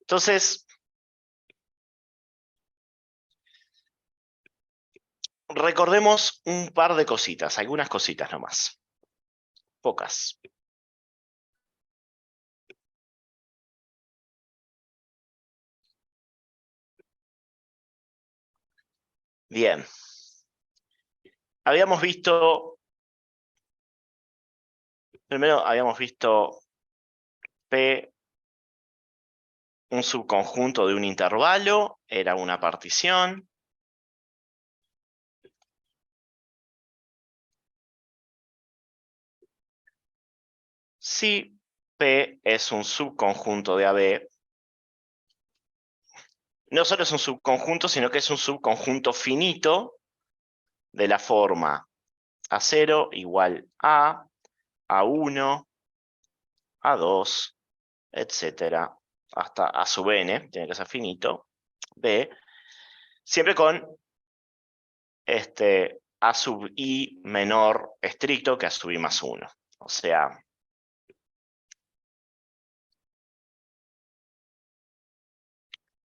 Entonces, recordemos un par de cositas, algunas cositas nomás. Pocas. Bien. Primero habíamos visto P, un subconjunto de un intervalo, era una partición. Si P es un subconjunto de AB, no solo es un subconjunto, sino que es un subconjunto finito de la forma A0 igual A, A1, A2, etcétera, hasta A sub n, tiene que ser finito, B, siempre con A sub I menor estricto que A sub I más 1. O sea,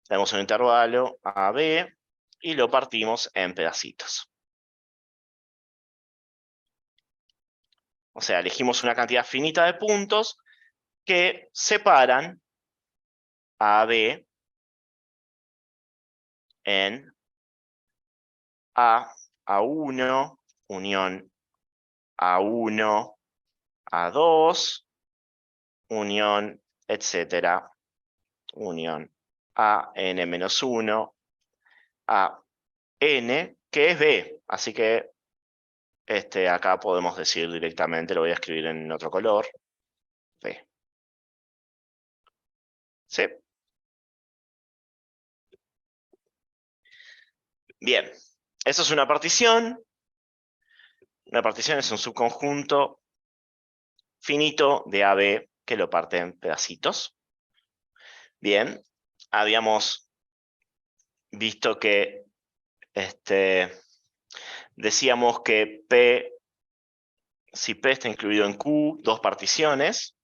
tenemos un intervalo AB y lo partimos en pedacitos. O sea, elegimos una cantidad finita de puntos que separan a AB en A, A1, unión A1, A2, unión, etcétera, unión a n-1, a n, que es B. Así que acá podemos decir directamente, lo voy a escribir en otro color, B. ¿Sí? Bien, eso es una partición. Una partición es un subconjunto finito de AB que lo parte en pedacitos. Bien, habíamos visto que decíamos que P, si P está incluido en Q, dos particiones.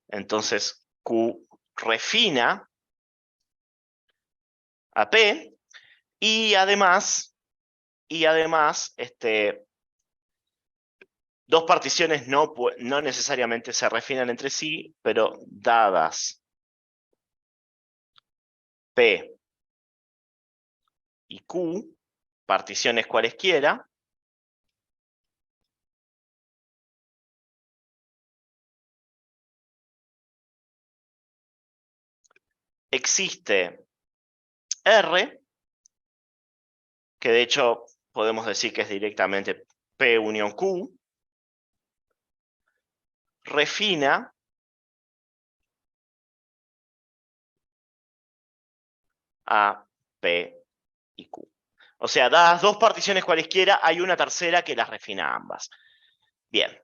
Entonces Q refina a P y además dos particiones no necesariamente se refinan entre sí, pero dadas P y Q, particiones cualesquiera, existe R, que de hecho podemos decir que es directamente P unión Q, refina a P y Q. O sea, dadas dos particiones cualesquiera, hay una tercera que las refina a ambas. Bien.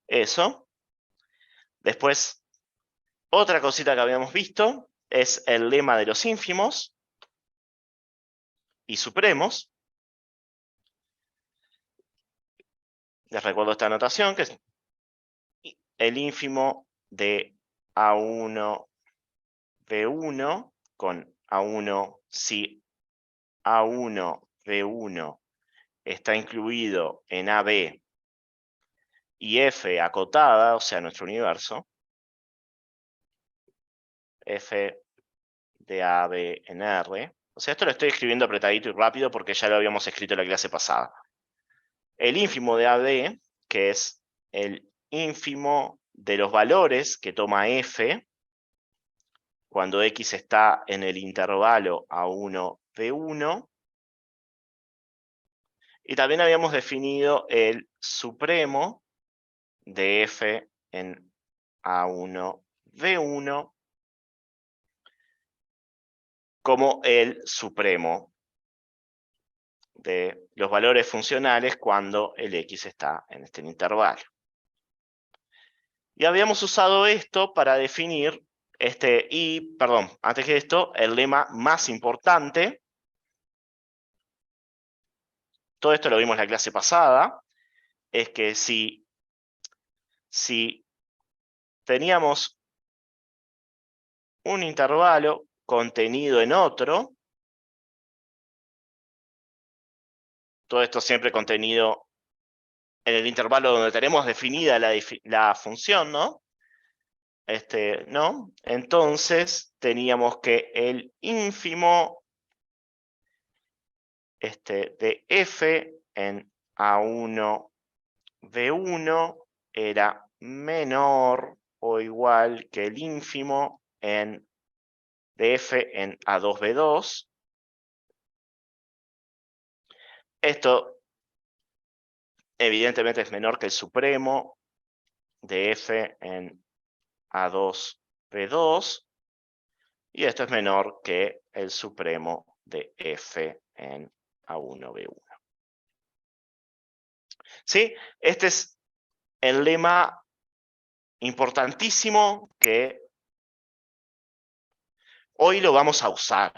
Eso. Después, otra cosita que habíamos visto es el lema de los ínfimos y supremos. Les recuerdo esta anotación, que es el ínfimo de A1, B1 con A1 si A1, B1 está incluido en AB y F acotada, o sea, nuestro universo, F de AB en R. O sea, esto lo estoy escribiendo apretadito y rápido porque ya lo habíamos escrito en la clase pasada. El ínfimo de AB, que es el ínfimo de los valores que toma F cuando X está en el intervalo A1, B1. Y también habíamos definido el supremo de F en A1, B1 como el supremo de los valores funcionales cuando el X está en este intervalo. Y habíamos usado esto para definir antes que esto, el lema más importante. Todo esto lo vimos en la clase pasada. es que si teníamos un intervalo contenido en otro, todo esto siempre contenido en el intervalo donde tenemos definida la función, ¿no? ¿No? Entonces teníamos que el ínfimo de f en A1, B1 era menor o igual que el ínfimo de f en A2, B2. Esto evidentemente es menor que el supremo de f en A2, B2. Y esto es menor que el supremo de f en A1, B1. ¿Sí? Este es el lema importantísimo que hoy lo vamos a usar.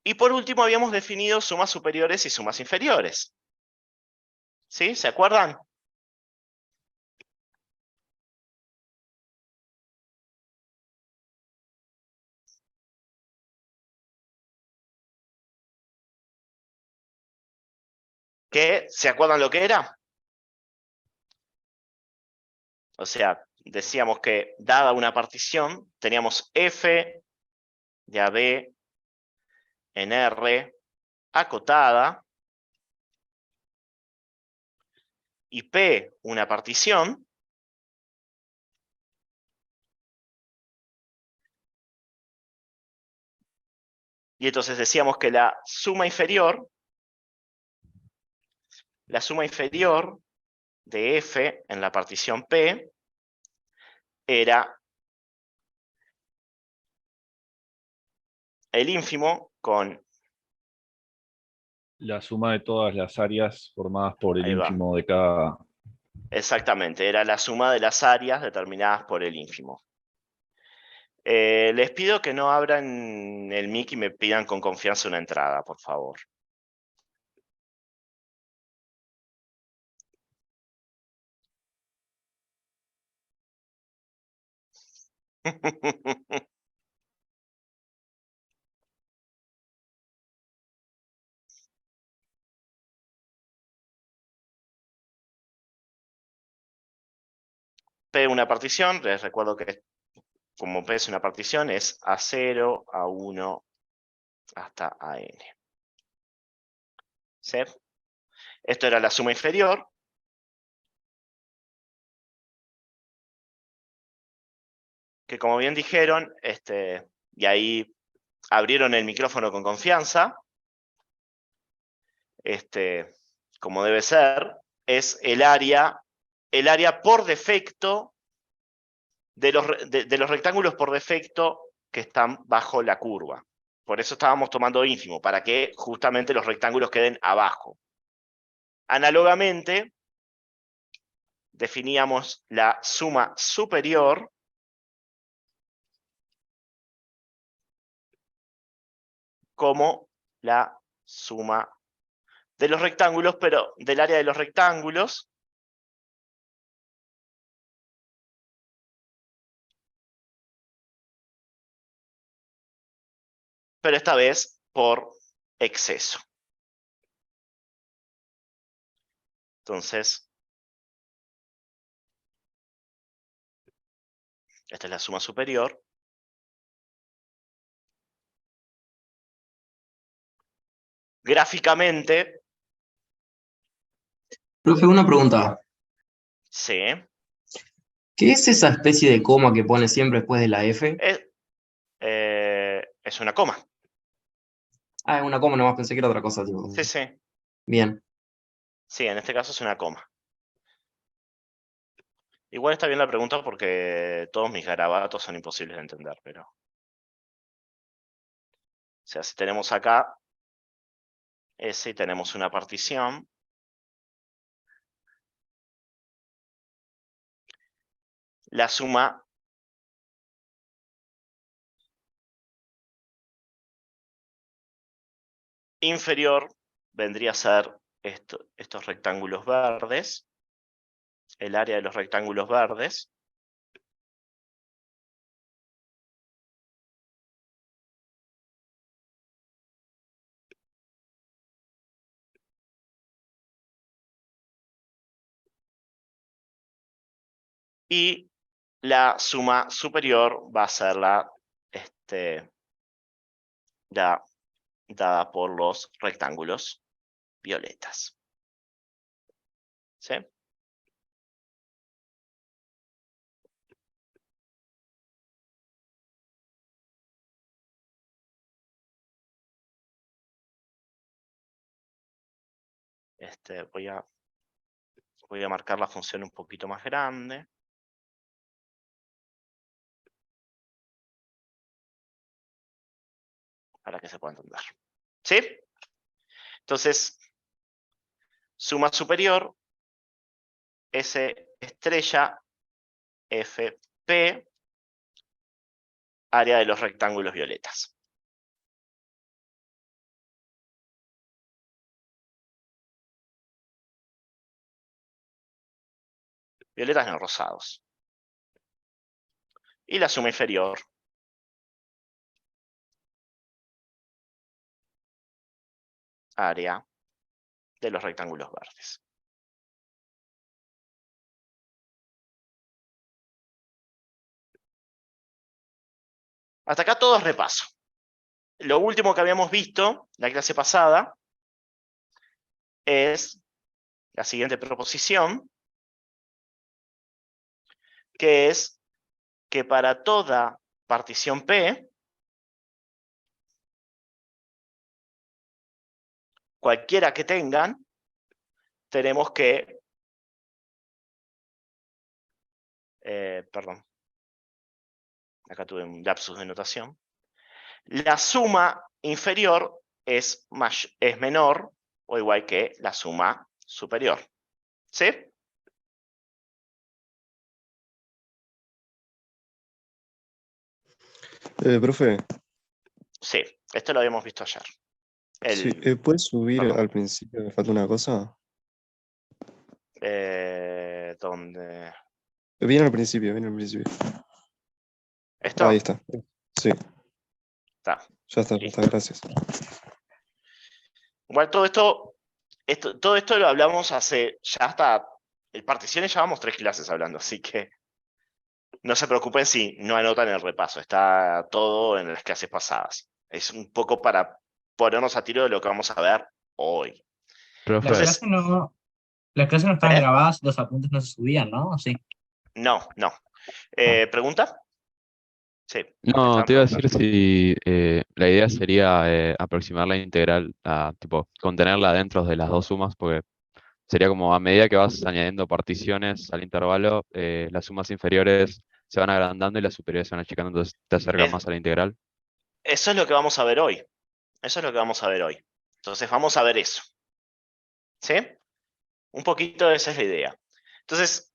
Y por último habíamos definido sumas superiores y sumas inferiores. ¿Sí? ¿Se acuerdan? ¿Se acuerdan lo que era? O sea, decíamos que dada una partición, teníamos f de AB en R acotada y P una partición. Y entonces decíamos que la suma inferior de f en la partición P era el ínfimo con... La suma de todas las áreas formadas por el Ahí va. ínfimo de cada... Exactamente, era la suma de las áreas determinadas por el ínfimo. Les pido que no abran el mic y me pidan con confianza una entrada, por favor. P una partición, les recuerdo que como P es una partición, es A0, A1 hasta AN. ¿Sí? Esto era la suma inferior. Que como bien dijeron, y ahí abrieron el micrófono con confianza, como debe ser, es el área por defecto de los rectángulos por defecto que están bajo la curva. Por eso estábamos tomando ínfimo, para que justamente los rectángulos queden abajo. Análogamente, definíamos la suma superior como la suma de los rectángulos, pero del área de los rectángulos, pero esta vez por exceso. Entonces, esta es la suma superior. Gráficamente, Profe, una pregunta. sí, ¿Qué es esa especie de coma que pone siempre después de la F? es una coma. Ah, es una coma, nomás pensé que era otra cosa, tipo. Sí, sí. Bien. Sí, en este caso es una coma. Igual está bien la pregunta porque todos mis garabatos son imposibles de entender, pero... O sea, si tenemos acá S y tenemos una partición, la suma inferior vendría a ser estos rectángulos verdes, el área de los rectángulos verdes. Y la suma superior va a ser la dada por los rectángulos violetas. ¿Sí? Voy a marcar la función un poquito más grande. Para que se pueda entender. ¿Sí? Entonces, suma superior, S estrella, FP, área de los rectángulos violetas. Violetas no, rosados. Y la suma inferior, área de los rectángulos verdes. Hasta acá todo es repaso. Lo último que habíamos visto la clase pasada es la siguiente proposición, que es que para toda partición P, cualquiera que tengan, tenemos que, perdón, acá tuve un lapsus de notación, la suma inferior es menor o igual que la suma superior. ¿Sí? Profe, Sí, esto lo habíamos visto ayer. sí, ¿puedes subir Perdón. al principio? Me falta una cosa. ¿Dónde? Viene al principio, viene al principio. ¿Esto? Ahí está. Sí, Está. ya está, Listo. gracias. Igual todo esto lo hablamos hace, ya hasta, en particiones llevamos 3 clases hablando, así que no se preocupen si no anotan el repaso, está todo en las clases pasadas. Es un poco para ponernos a tiro de lo que vamos a ver hoy. Profe, Entonces, Las clases no estaban ¿eh? grabadas, los apuntes no se subían, ¿no? ¿O sí? No. ¿Pregunta? Sí. no, estaban te iba a preguntando. decir si la idea sería aproximar la integral a, tipo, contenerla dentro de las dos sumas, porque sería como a medida que vas añadiendo particiones al intervalo, las sumas inferiores se van agrandando y las superiores se van achicando, entonces te acercas Es- más a la integral. Eso es lo que vamos a ver hoy. Eso es lo que vamos a ver hoy. Entonces vamos a ver eso. ¿Sí? Un poquito esa es la idea. Entonces,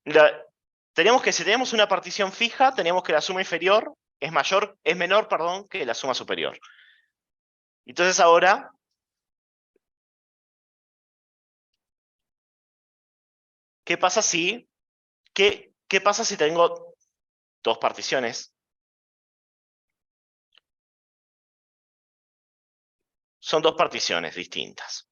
tenemos que, si tenemos una partición fija, tenemos que la suma inferior es menor, perdón, que la suma superior. Entonces ahora, ¿qué pasa si tengo dos particiones? Son dos particiones distintas.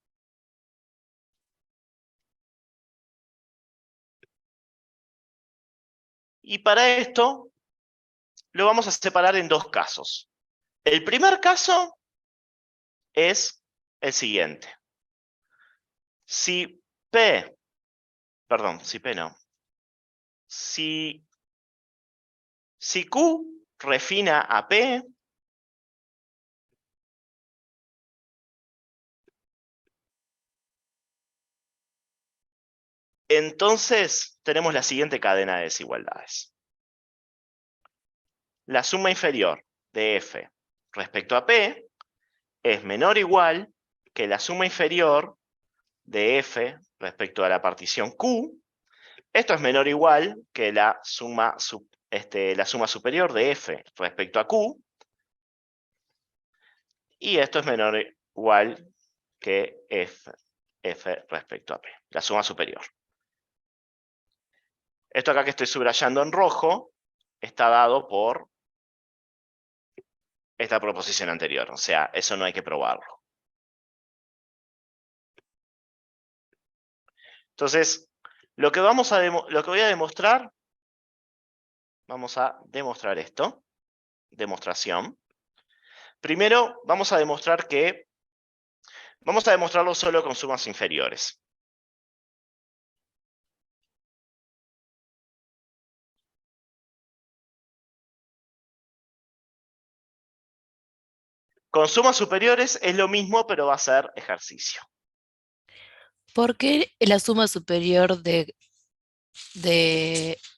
Y para esto, lo vamos a separar en dos casos. El primer caso es el siguiente. Si P no. Si Q refina a P, entonces tenemos la siguiente cadena de desigualdades. La suma inferior de F respecto a P es menor o igual que la suma inferior de F respecto a la partición Q. Esto es menor o igual que la suma superior de F respecto a Q. Y esto es menor o igual que F respecto a P, la suma superior. Esto acá que estoy subrayando en rojo está dado por esta proposición anterior, o sea, eso no hay que probarlo. Entonces, lo que voy a demostrar, vamos a demostrar esto, demostración. Primero, vamos a demostrarlo solo con sumas inferiores. Con sumas superiores es lo mismo, pero va a ser ejercicio. ¿Por qué la suma superior de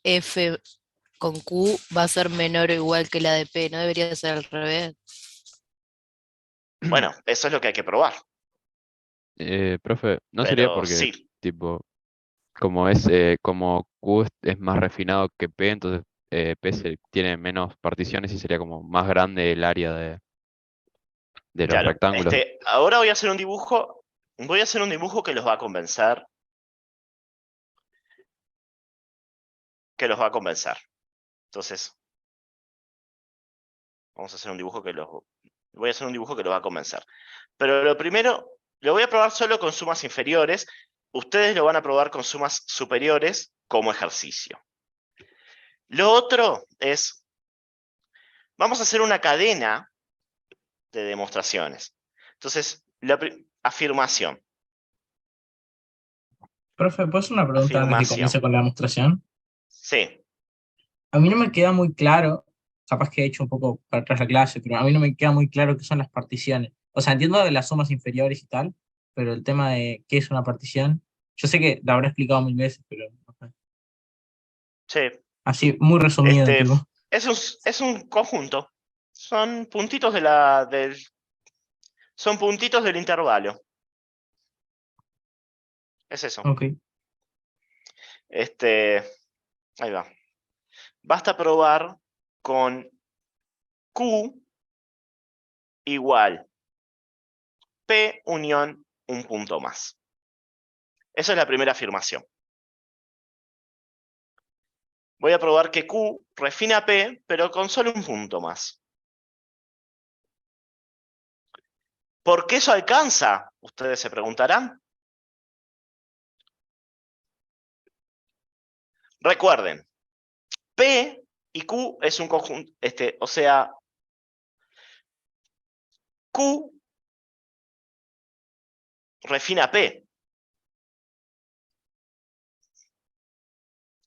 F con Q va a ser menor o igual que la de P? ¿No debería ser al revés? Bueno, eso es lo que hay que probar. Profe, ¿no sería Pero porque, sí, tipo, como Q es más refinado que P, entonces P tiene menos particiones y sería como más grande el área de los claro. rectángulos? Ahora voy a hacer un dibujo que los va a convencer. Entonces, vamos a hacer un dibujo voy a hacer un dibujo que los va a convencer. Pero lo primero, lo voy a probar solo con sumas inferiores. Ustedes lo van a probar con sumas superiores como ejercicio. Lo otro es, vamos a hacer una cadena de demostraciones. Entonces, afirmación. Profe, ¿puedo hacer una pregunta antes de que Afirmación. comience con la demostración? Sí, A mí no me queda muy claro, capaz que he hecho un poco para atrás la clase, pero a mí no me queda muy claro qué son las particiones. O sea, entiendo de las sumas inferiores y tal, pero el tema de qué es una partición, yo sé que la habré explicado mil veces, pero no sé. sí. Así, muy resumido, tipo. Es un conjunto. Son puntitos son puntitos del intervalo. Es eso. Ok. Ahí va. Basta probar con Q igual P unión un punto más. Esa es la primera afirmación. Voy a probar que Q refina P, pero con solo un punto más. ¿Por qué eso alcanza? Ustedes se preguntarán. Recuerden, P y Q es un conjunto, o sea, Q refina P.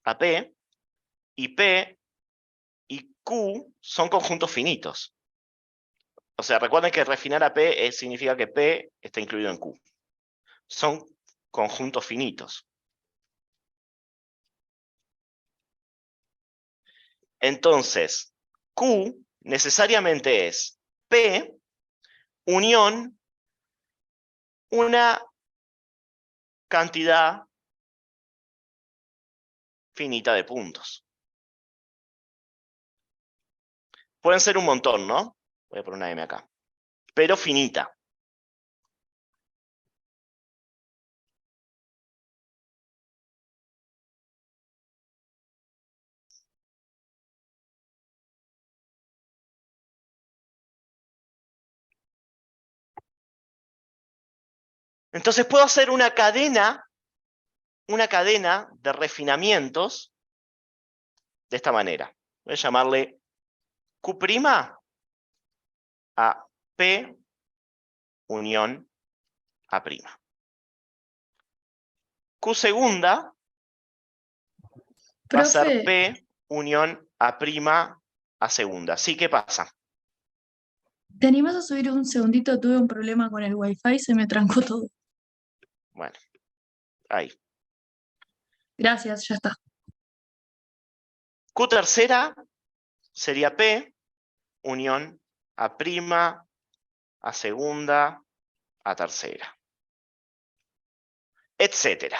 A P, y P y Q son conjuntos finitos. O sea, recuerden que refinar a P significa que P está incluido en Q. Son conjuntos finitos. Entonces, Q necesariamente es P unión una cantidad finita de puntos. Pueden ser un montón, ¿no? Voy a poner una M acá. Pero finita. Entonces puedo hacer una cadena de refinamientos de esta manera. Voy a llamarle Q' a P unión A'. Q segunda va a ser Profe, P unión A' segunda. ¿Sí? ¿Qué pasa? ¿te animas a subir un segundito? Tuve un problema con el wifi, se me trancó todo. Bueno, ahí. Gracias, ya está. Q tercera sería P unión A' segunda a tercera. Etcétera.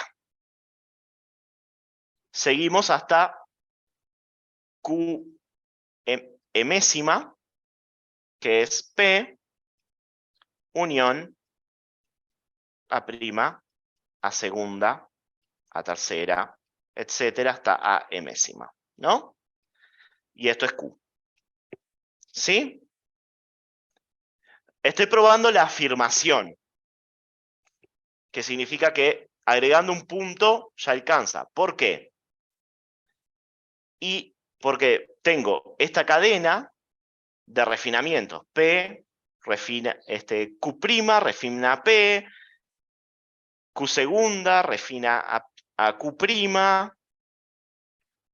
Seguimos hasta Q emésima, que es P unión A', A segunda, A tercera, etcétera, hasta A enésima, ¿no? Y esto es Q. ¿Sí? Estoy probando la afirmación, que significa que agregando un punto ya alcanza. ¿Por qué? Y porque tengo esta cadena de refinamientos. P refina, Q', refina P, Q segunda, refina a Q',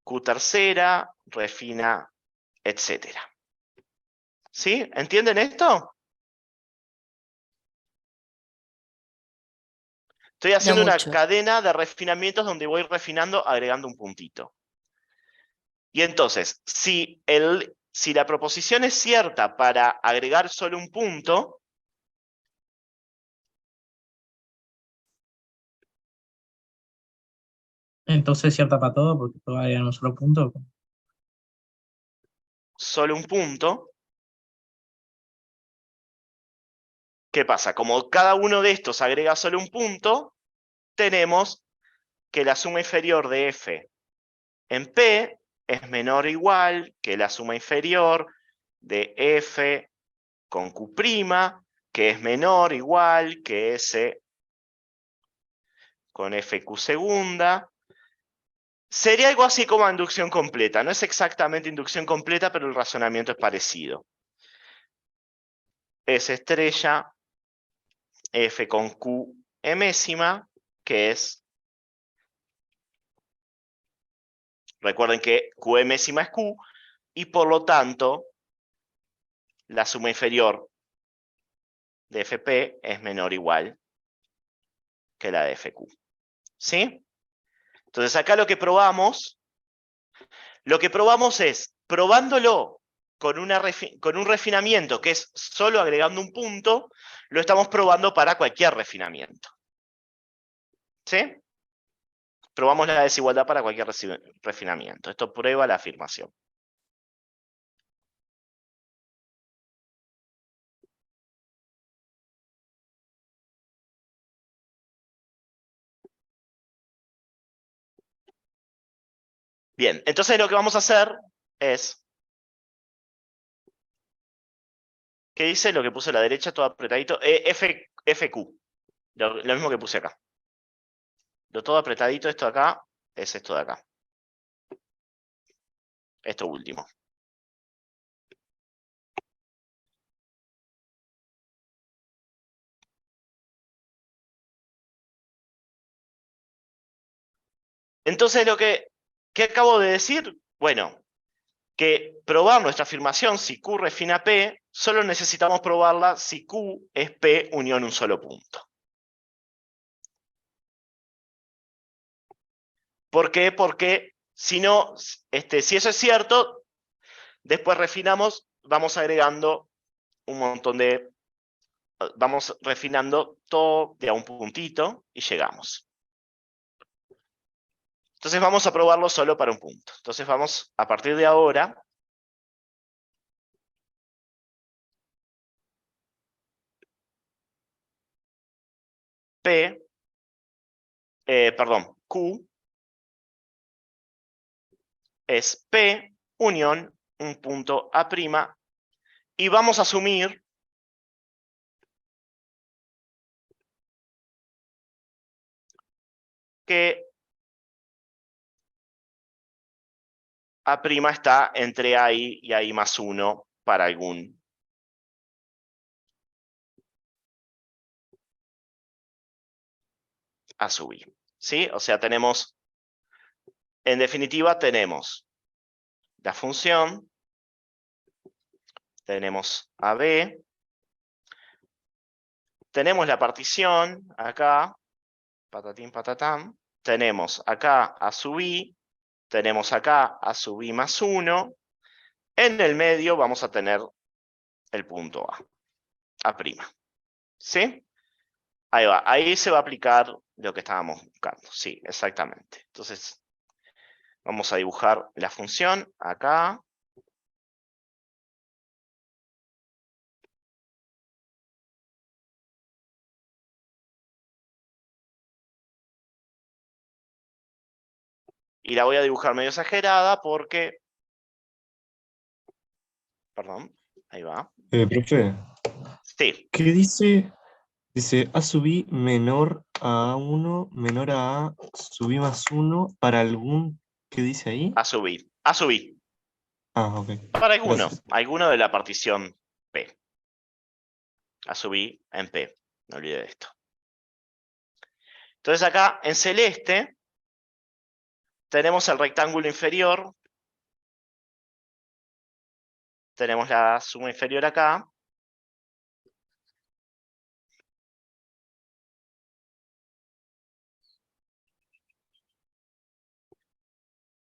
Q tercera, refina, etcétera. ¿Sí? ¿Entienden esto? Estoy haciendo una mucho. cadena de refinamientos donde voy refinando agregando un puntito. Y entonces, si la proposición es cierta para agregar solo un punto, Entonces es cierta para todo, porque todo va en un solo punto. solo un punto, ¿qué pasa? Como cada uno de estos agrega solo un punto, tenemos que la suma inferior de f en P es menor o igual que la suma inferior de f con Q', que es menor o igual que S con FQ segunda. Sería algo así como inducción completa. No es exactamente inducción completa, pero el razonamiento es parecido. S estrella, F con Q enésima, que es... Recuerden que Q enésima es Q, y por lo tanto, la suma inferior de FP es menor o igual que la de FQ. ¿Sí? Entonces acá lo que probamos es, probándolo con un refinamiento que es solo agregando un punto, lo estamos probando para cualquier refinamiento. ¿Sí? Probamos la desigualdad para cualquier refinamiento. Esto prueba la afirmación. Bien, entonces lo que vamos a hacer es... ¿Qué dice? Lo que puse a la derecha, todo apretadito. FQ. Lo mismo que puse acá. Lo todo apretadito, esto de acá, es esto de acá. Esto último. Entonces, ¿qué acabo de decir? Bueno, que probar nuestra afirmación, si Q refina P, solo necesitamos probarla si Q es P unión un solo punto. ¿Por qué? Porque si no, si eso es cierto, después refinamos, vamos agregando un montón de... Vamos refinando todo de a un puntito y llegamos. Entonces vamos a probarlo solo para un punto. Entonces vamos, a partir de ahora, Q es P unión un punto A', y vamos a asumir que A' está entre ahí y ahí más 1 para algún A sub I. ¿Sí? O sea, tenemos, en definitiva, tenemos la función, tenemos AB, tenemos la partición acá, patatín, patatán, tenemos acá A sub I, tenemos acá A sub I más 1, en el medio vamos a tener el punto A'. ¿Sí? Ahí va, ahí se va a aplicar lo que estábamos buscando. Sí, exactamente. Entonces, vamos a dibujar la función acá. Y la voy a dibujar medio exagerada porque... Perdón, ahí va. Profe, Sí, ¿qué dice? Dice A sub I menor a 1, menor a A, sub I más 1, para algún, ¿qué dice ahí? a subir. A subir. Ah, ok. Para alguno. Gracias. Alguno de la partición P. A subir en P. No olvide de esto. Entonces acá, en celeste, tenemos el rectángulo inferior. Tenemos la suma inferior acá.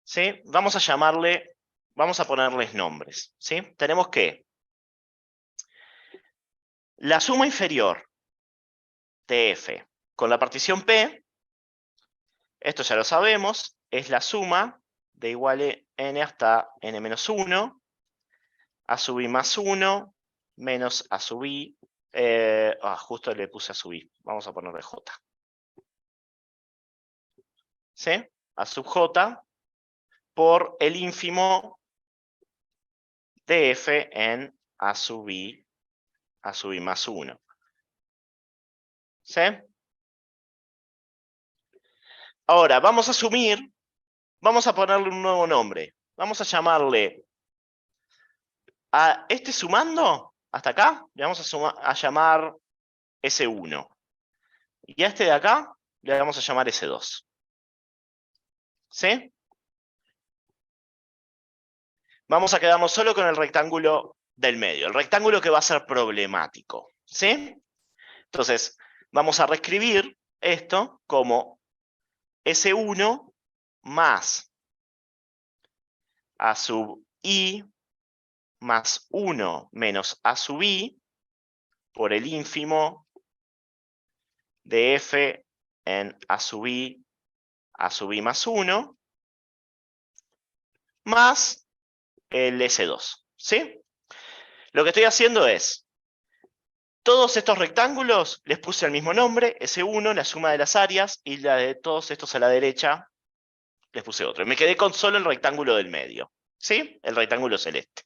¿Sí? Vamos a ponerles nombres. ¿Sí? Tenemos que la suma inferior de F con la partición P, esto ya lo sabemos, es la suma de igual n hasta n menos 1, a sub i más 1, menos a sub i, justo le puse a sub i, vamos a ponerle j. ¿Sí? A sub j por el ínfimo de f en a sub i más 1. ¿Sí? Ahora, vamos a ponerle un nuevo nombre. Vamos a llamarle a este sumando, hasta acá, le vamos a llamar S1. Y a este de acá, le vamos a llamar S2. ¿Sí? Vamos a quedarnos solo con el rectángulo del medio, el rectángulo que va a ser problemático. ¿Sí? Entonces, vamos a reescribir esto como S1 más A sub I más 1 menos A sub I por el ínfimo de F en A sub I más 1 más el S2. ¿Sí? Lo que estoy haciendo es, todos estos rectángulos les puse el mismo nombre, S1, la suma de las áreas, y la de todos estos a la derecha les puse otro. Y me quedé con solo el rectángulo del medio. ¿Sí? El rectángulo celeste.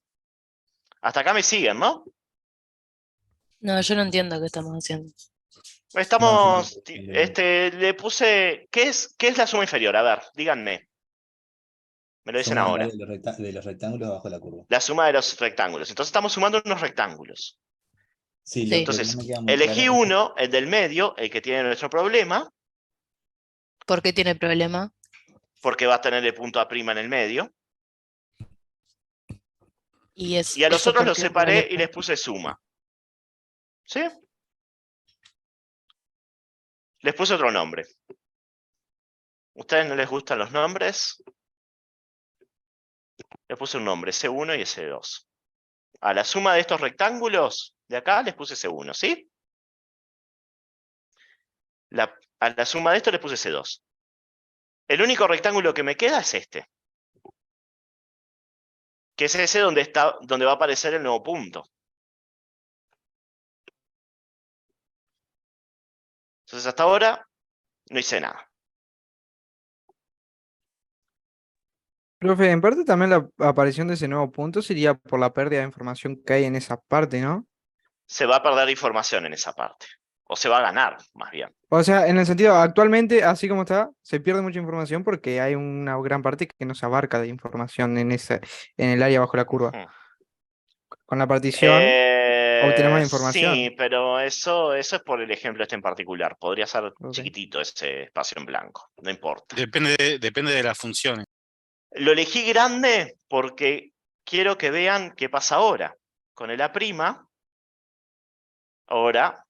Hasta acá me siguen, ¿no? No, yo no entiendo qué estamos haciendo. Estamos, le puse, ¿qué es la suma inferior? A ver, díganme. Me lo dicen Suma ahora. de los rectángulos bajo la curva. La suma de los rectángulos. Entonces estamos sumando unos rectángulos. Sí, Sí. lo que Entonces, no me queda muy elegí claro es- uno, el del medio, el que tiene nuestro problema, ¿Por qué tiene problema? porque va a tener el punto A' en el medio. Y Y a los eso otros por los qué separé y problema. les puse suma. ¿Sí? Les puse otro nombre. ¿Ustedes no les gustan los nombres? Les puse un nombre, S1 y S2. A la suma de estos rectángulos de acá les puse S1, ¿sí? A la suma de esto les puse S2. El único rectángulo que me queda es este. Que es ese donde va a aparecer el nuevo punto. Entonces hasta ahora no hice nada. Profe, en parte también la aparición de ese nuevo punto sería por la pérdida de información que hay en esa parte, ¿no? Se va a perder información en esa parte. O se va a ganar, más bien. O sea, en el sentido, actualmente, así como está, se pierde mucha información porque hay una gran parte que no se abarca de información en en el área bajo la curva. Ujú. Con la partición obtenemos información. Sí, pero eso es por el ejemplo este en particular. Podría ser Ok. chiquitito ese espacio en blanco. No importa. Depende de las funciones. Lo elegí grande porque quiero que vean qué pasa ahora. Con el A', ahora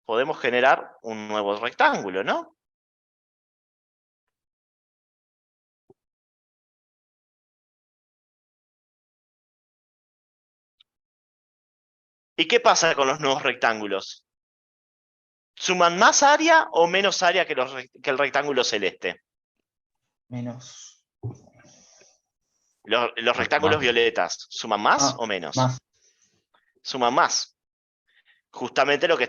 podemos generar un nuevo rectángulo, ¿no? ¿Y qué pasa con los nuevos rectángulos? ¿Suman más área o menos área que el rectángulo celeste? Menos. Los rectángulos Más. violetas, ¿suman más Ah, o menos? más. Suman más. Justamente lo que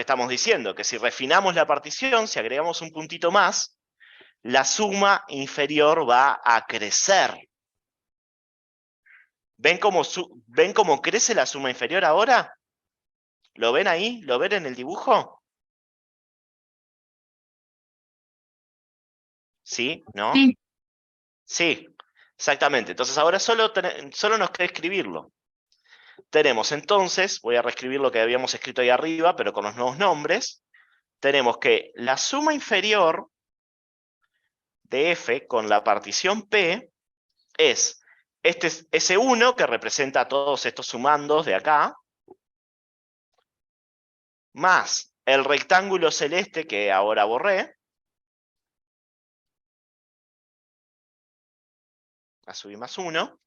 estamos diciendo, que si refinamos la partición, si agregamos un puntito más, la suma inferior va a crecer. ¿Ven cómo crece la suma inferior ahora? ¿Lo ven ahí? ¿Lo ven en el dibujo? ¿Sí? ¿No? Sí. Sí, exactamente. Entonces ahora solo nos queda escribirlo. Tenemos entonces, voy a reescribir lo que habíamos escrito ahí arriba, pero con los nuevos nombres. Tenemos que la suma inferior de f con la partición P es este S1, que representa a todos estos sumandos de acá, más el rectángulo celeste que ahora borré, a subir más 1,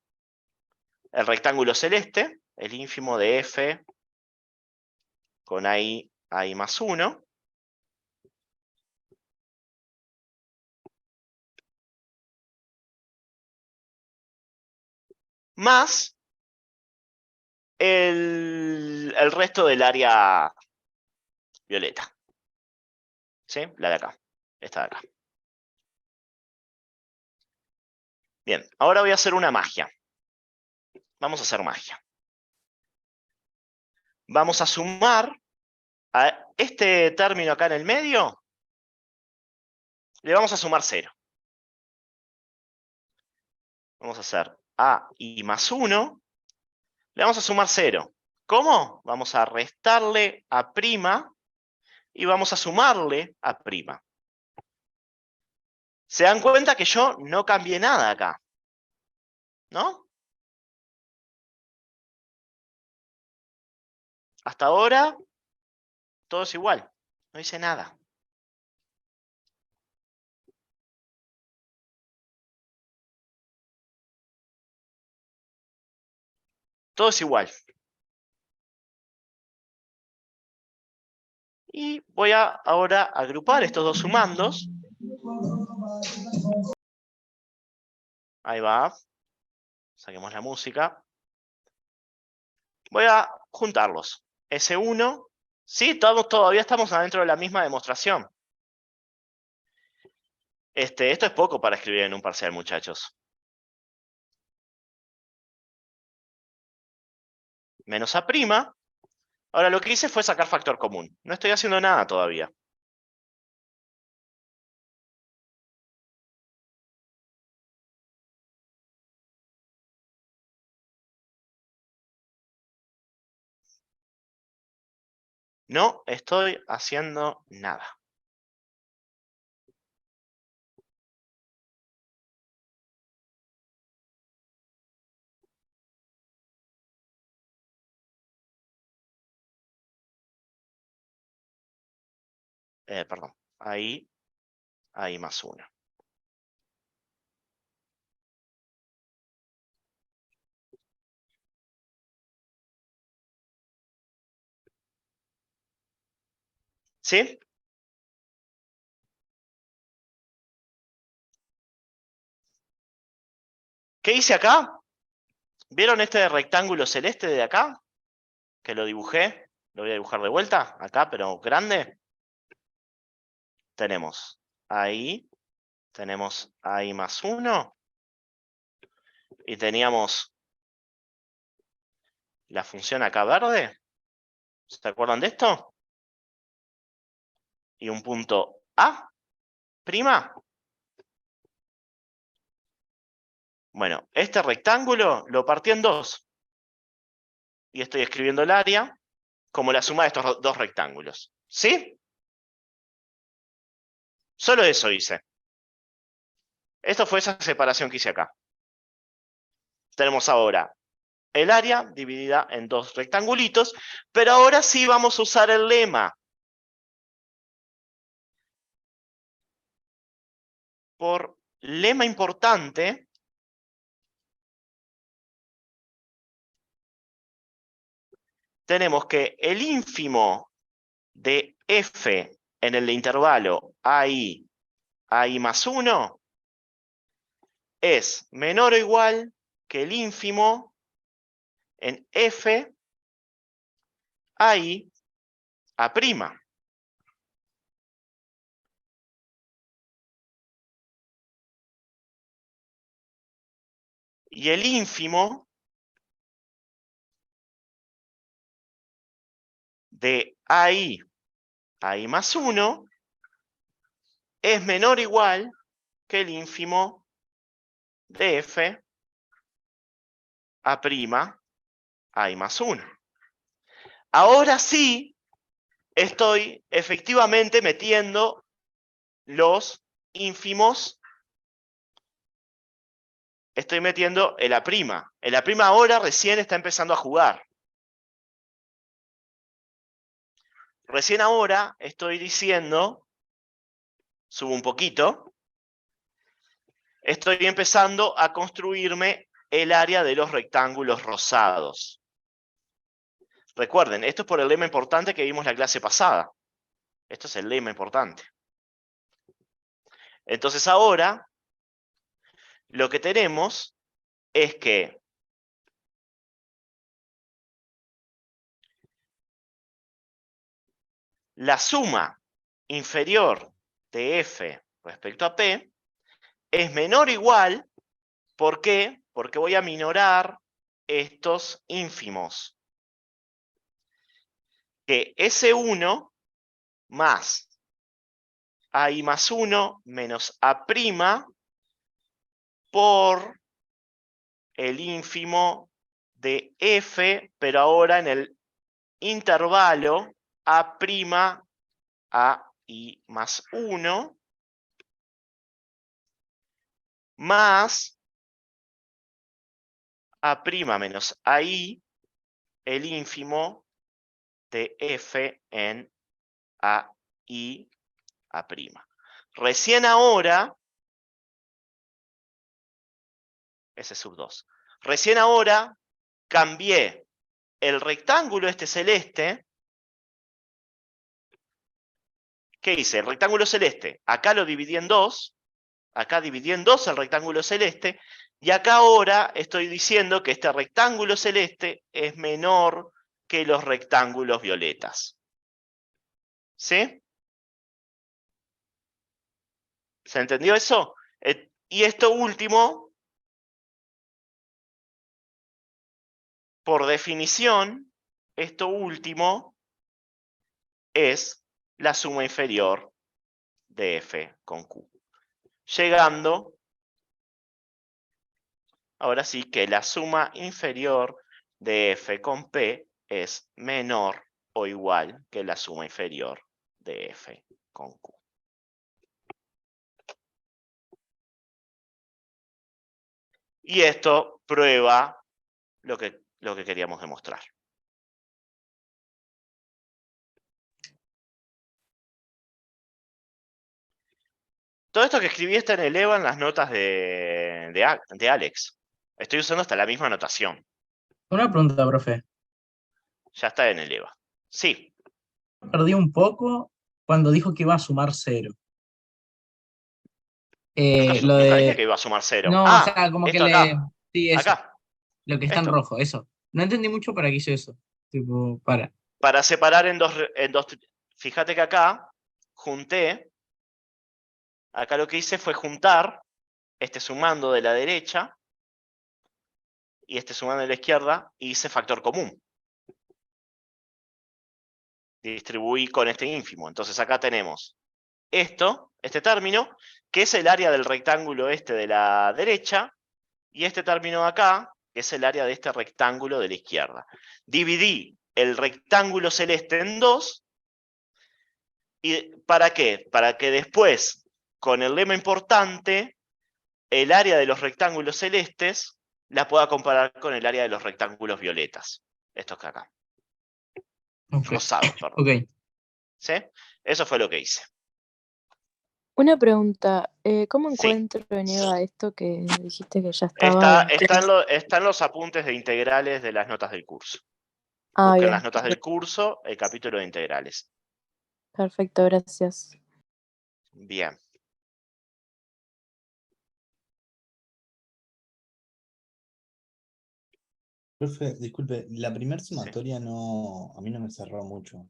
el rectángulo celeste, el ínfimo de f con ahí más 1, más el resto del área violeta. ¿Sí? La de acá. Esta de acá. Bien, ahora voy a hacer una magia. Vamos a hacer magia. Vamos a sumar a este término acá en el medio. Le vamos a sumar 0. Vamos a hacer a y más 1. Le vamos a sumar 0. ¿Cómo? Vamos a restarle a prima y vamos a sumarle a prima. ¿Se dan cuenta que yo no cambié nada acá? ¿No? Hasta ahora, todo es igual. No hice nada. Todo es igual. Y voy a ahora agrupar estos dos sumandos. Ahí va. Saquemos la música. Voy a juntarlos. S1. Sí, todavía estamos adentro de la misma demostración. Esto es poco para escribir en un parcial, muchachos. Menos a prima. Ahora lo que hice fue sacar factor común. No estoy haciendo nada todavía. No estoy haciendo nada. Perdón. Ahí más 1. ¿Sí? ¿Qué hice acá? ¿Vieron este rectángulo celeste de acá? Que lo dibujé. Lo voy a dibujar de vuelta. Acá, pero grande. Tenemos ahí más 1. Y teníamos la función acá verde. ¿Se acuerdan de esto? Y un punto A'. Bueno, este rectángulo lo partí en 2. Y estoy escribiendo el área como la suma de estos dos rectángulos. ¿Sí? Solo eso hice. Esto fue esa separación que hice acá. Tenemos ahora el área dividida en 2 rectangulitos, pero ahora sí vamos a usar el lema. Por lema importante, tenemos que el ínfimo de f en el intervalo AI más 1 es menor o igual que el ínfimo en f AI a'. Y el ínfimo de AI más 1 es menor o igual que el ínfimo de F A' más 1. Ahora sí estoy efectivamente metiendo los ínfimos. Estoy metiendo el A'. El A' ahora recién está empezando a jugar. Recién ahora estoy diciendo, subo un poquito, estoy empezando a construirme el área de los rectángulos rosados. Recuerden, esto es por el lema importante que vimos la clase pasada. Esto es el lema importante. Entonces ahora, lo que tenemos es que la suma inferior de F respecto a P es menor o igual. ¿Por qué? Porque voy a minorar estos ínfimos. Que S1 más AI más 1 menos A' por el ínfimo de F, pero ahora en el intervalo A' AI más 1 más A' menos AI, el ínfimo de F en AI A'. Recién ahora, ese es sub 2. Recién ahora cambié el rectángulo este celeste. ¿Qué hice? El rectángulo celeste, acá lo dividí en 2. Acá dividí en 2 el rectángulo celeste. Y acá ahora estoy diciendo que este rectángulo celeste es menor que los rectángulos violetas. ¿Sí? ¿Se entendió eso? Y esto último, por definición, esto último es la suma inferior de F con Q. Llegando, ahora sí que la suma inferior de F con P es menor o igual que la suma inferior de F con Q. Y esto prueba lo que queríamos demostrar. Todo esto que escribí está en el EVA en las notas de Alex. Estoy usando hasta la misma notación. Una pregunta, profe. Ya está en el EVA. Sí. Perdí un poco cuando dijo que iba a sumar 0. Lo Nunca dije de... que iba a sumar 0. No, o sea, como que esto le... acá. Sí, eso. Acá. Lo que está en Esto. rojo, eso. No entendí mucho para qué hizo eso. Tipo, Para separar en dos. Fíjate que acá junté. Acá lo que hice fue juntar este sumando de la derecha y este sumando de la izquierda y hice factor común. Distribuí con este ínfimo. Entonces acá tenemos este término, que es el área del rectángulo este de la derecha, y este término de acá, que es el área de este rectángulo de la izquierda. Dividí el rectángulo celeste en 2. ¿Y para qué? Para que después, con el lema importante, el área de los rectángulos celestes la pueda comparar con el área de los rectángulos violetas. Estos que acá. Okay. Rosados, perdón. Okay. ¿Sí? Eso fue lo que hice. Una pregunta, ¿cómo Sí. encuentro en EVA esto que dijiste que ya estaba? Están los apuntes de integrales de las notas del curso. Ah, Busquen bien. las notas del curso, el capítulo de integrales. Perfecto, gracias. Bien. Profe, disculpe, la primera sumatoria no, a mí no me cerró mucho.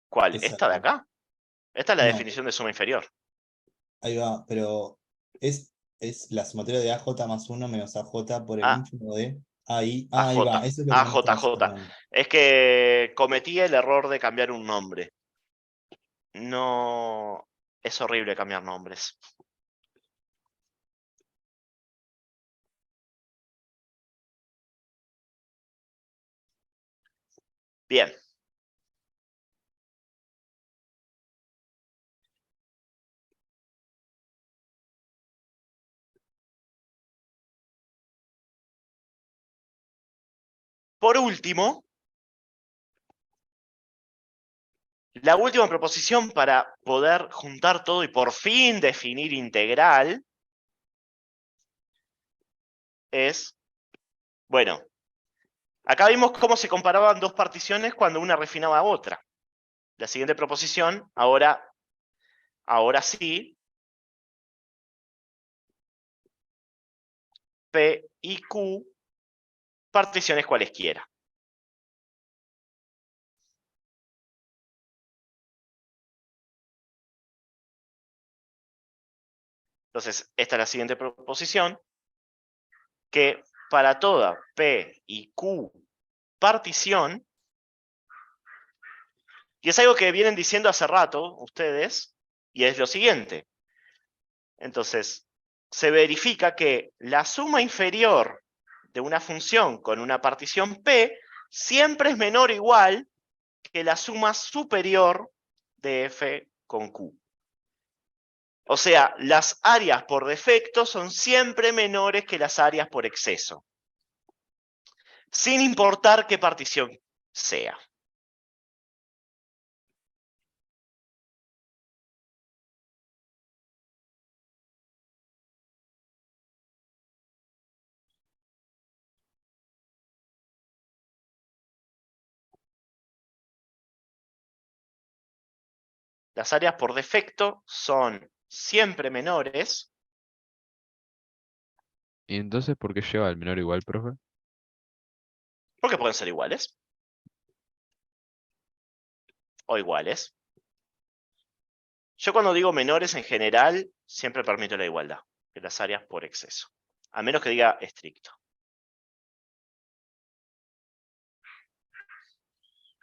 ¿Cuál? Esa- ¿Esta de acá? Esta es la No. definición de suma inferior. Ahí va, pero es es la sumatoria de AJ más 1 menos AJ por el Ah. ínfimo de ahí. AJ, Ahí va, eso es lo que no estaba AJJ. cerrando. Es que cometí el error de cambiar un nombre. No, es horrible cambiar nombres. Bien. Por último, la última proposición para poder juntar todo y por fin definir integral es, bueno, acá vimos cómo se comparaban dos particiones cuando una refinaba a otra. La siguiente proposición, ahora sí, P y Q, particiones cualesquiera. Entonces, esta es la siguiente proposición, que para toda P y Q partición, y es algo que vienen diciendo hace rato ustedes, y es lo siguiente. Entonces, se verifica que la suma inferior de una función con una partición P siempre es menor o igual que la suma superior de F con Q. O sea, las áreas por defecto son siempre menores que las áreas por exceso, sin importar qué partición sea. Las áreas por defecto son siempre menores. ¿Y entonces por qué lleva el menor igual, profe? Porque pueden ser iguales. O iguales. Yo cuando digo menores en general, siempre permito la igualdad de las áreas por exceso. A menos que diga estricto.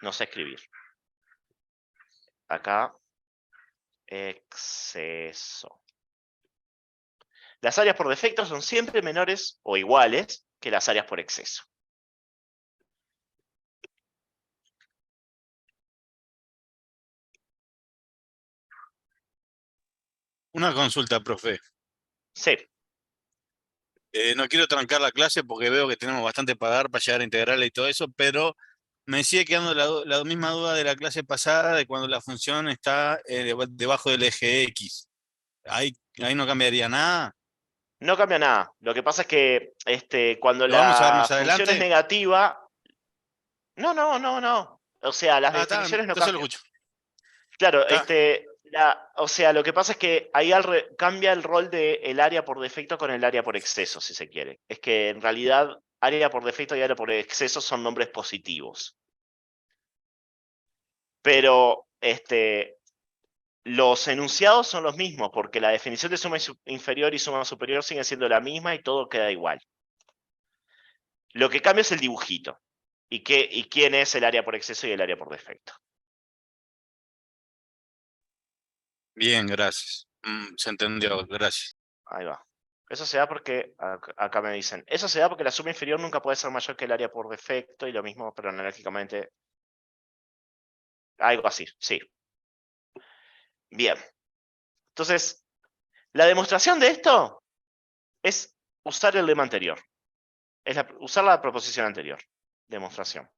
No sé escribir. Acá, exceso. Las áreas por defecto son siempre menores o iguales que las áreas por exceso. Una consulta, profe. Sí. No quiero trancar la clase porque veo que tenemos bastante para dar para llegar a integrales y todo eso, pero me sigue quedando la misma duda de la clase pasada de cuando la función está debajo del eje X. Ahí no cambiaría nada. No cambia nada. Lo que pasa es que cuando ¿Lo vamos a ver la más función es adelante? negativa. No. O sea, las Está, definiciones no entonces lo cambian. escucho. Claro, Está. o sea, lo que pasa es que ahí cambia el rol del área por defecto con el área por exceso, si se quiere. Es que en realidad área por defecto y área por exceso son nombres positivos. Pero los enunciados son los mismos, porque la definición de suma inferior y suma superior sigue siendo la misma y todo queda igual. Lo que cambia es el dibujito. Y quién es el área por exceso y el área por defecto. Bien, gracias. Se entendió, gracias. Ahí va. Eso se da porque, acá me dicen, eso se da porque la suma inferior nunca puede ser mayor que el área por defecto y lo mismo, pero analógicamente, algo así, sí. Bien. Entonces, la demostración de esto es usar el lema anterior. Es usar la proposición anterior. Demostración.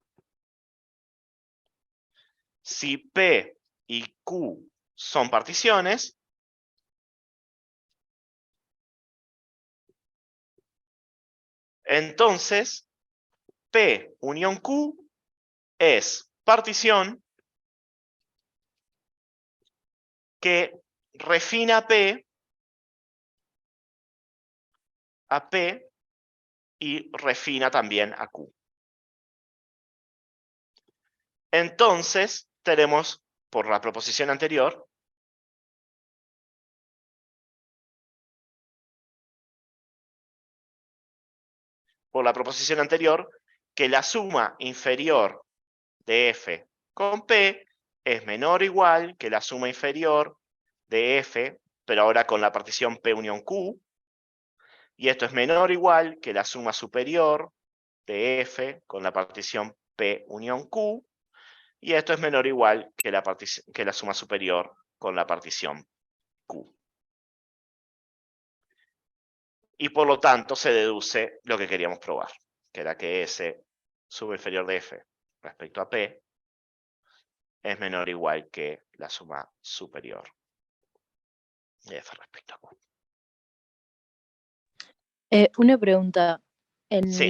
Si P y Q son particiones, entonces P unión Q es partición que refina P a P y refina también a Q. Entonces, tenemos, por la proposición anterior, por la proposición anterior, que la suma inferior de f con p es menor o igual que la suma inferior de f, pero ahora con la partición p unión q, y esto es menor o igual que la suma superior de f con la partición p unión q, y esto es menor o igual que la suma superior con la partición q. Y por lo tanto se deduce lo que queríamos probar, que era que S suma inferior de F respecto a P es menor o igual que la suma superior de F respecto a Q. Una pregunta. Sí, En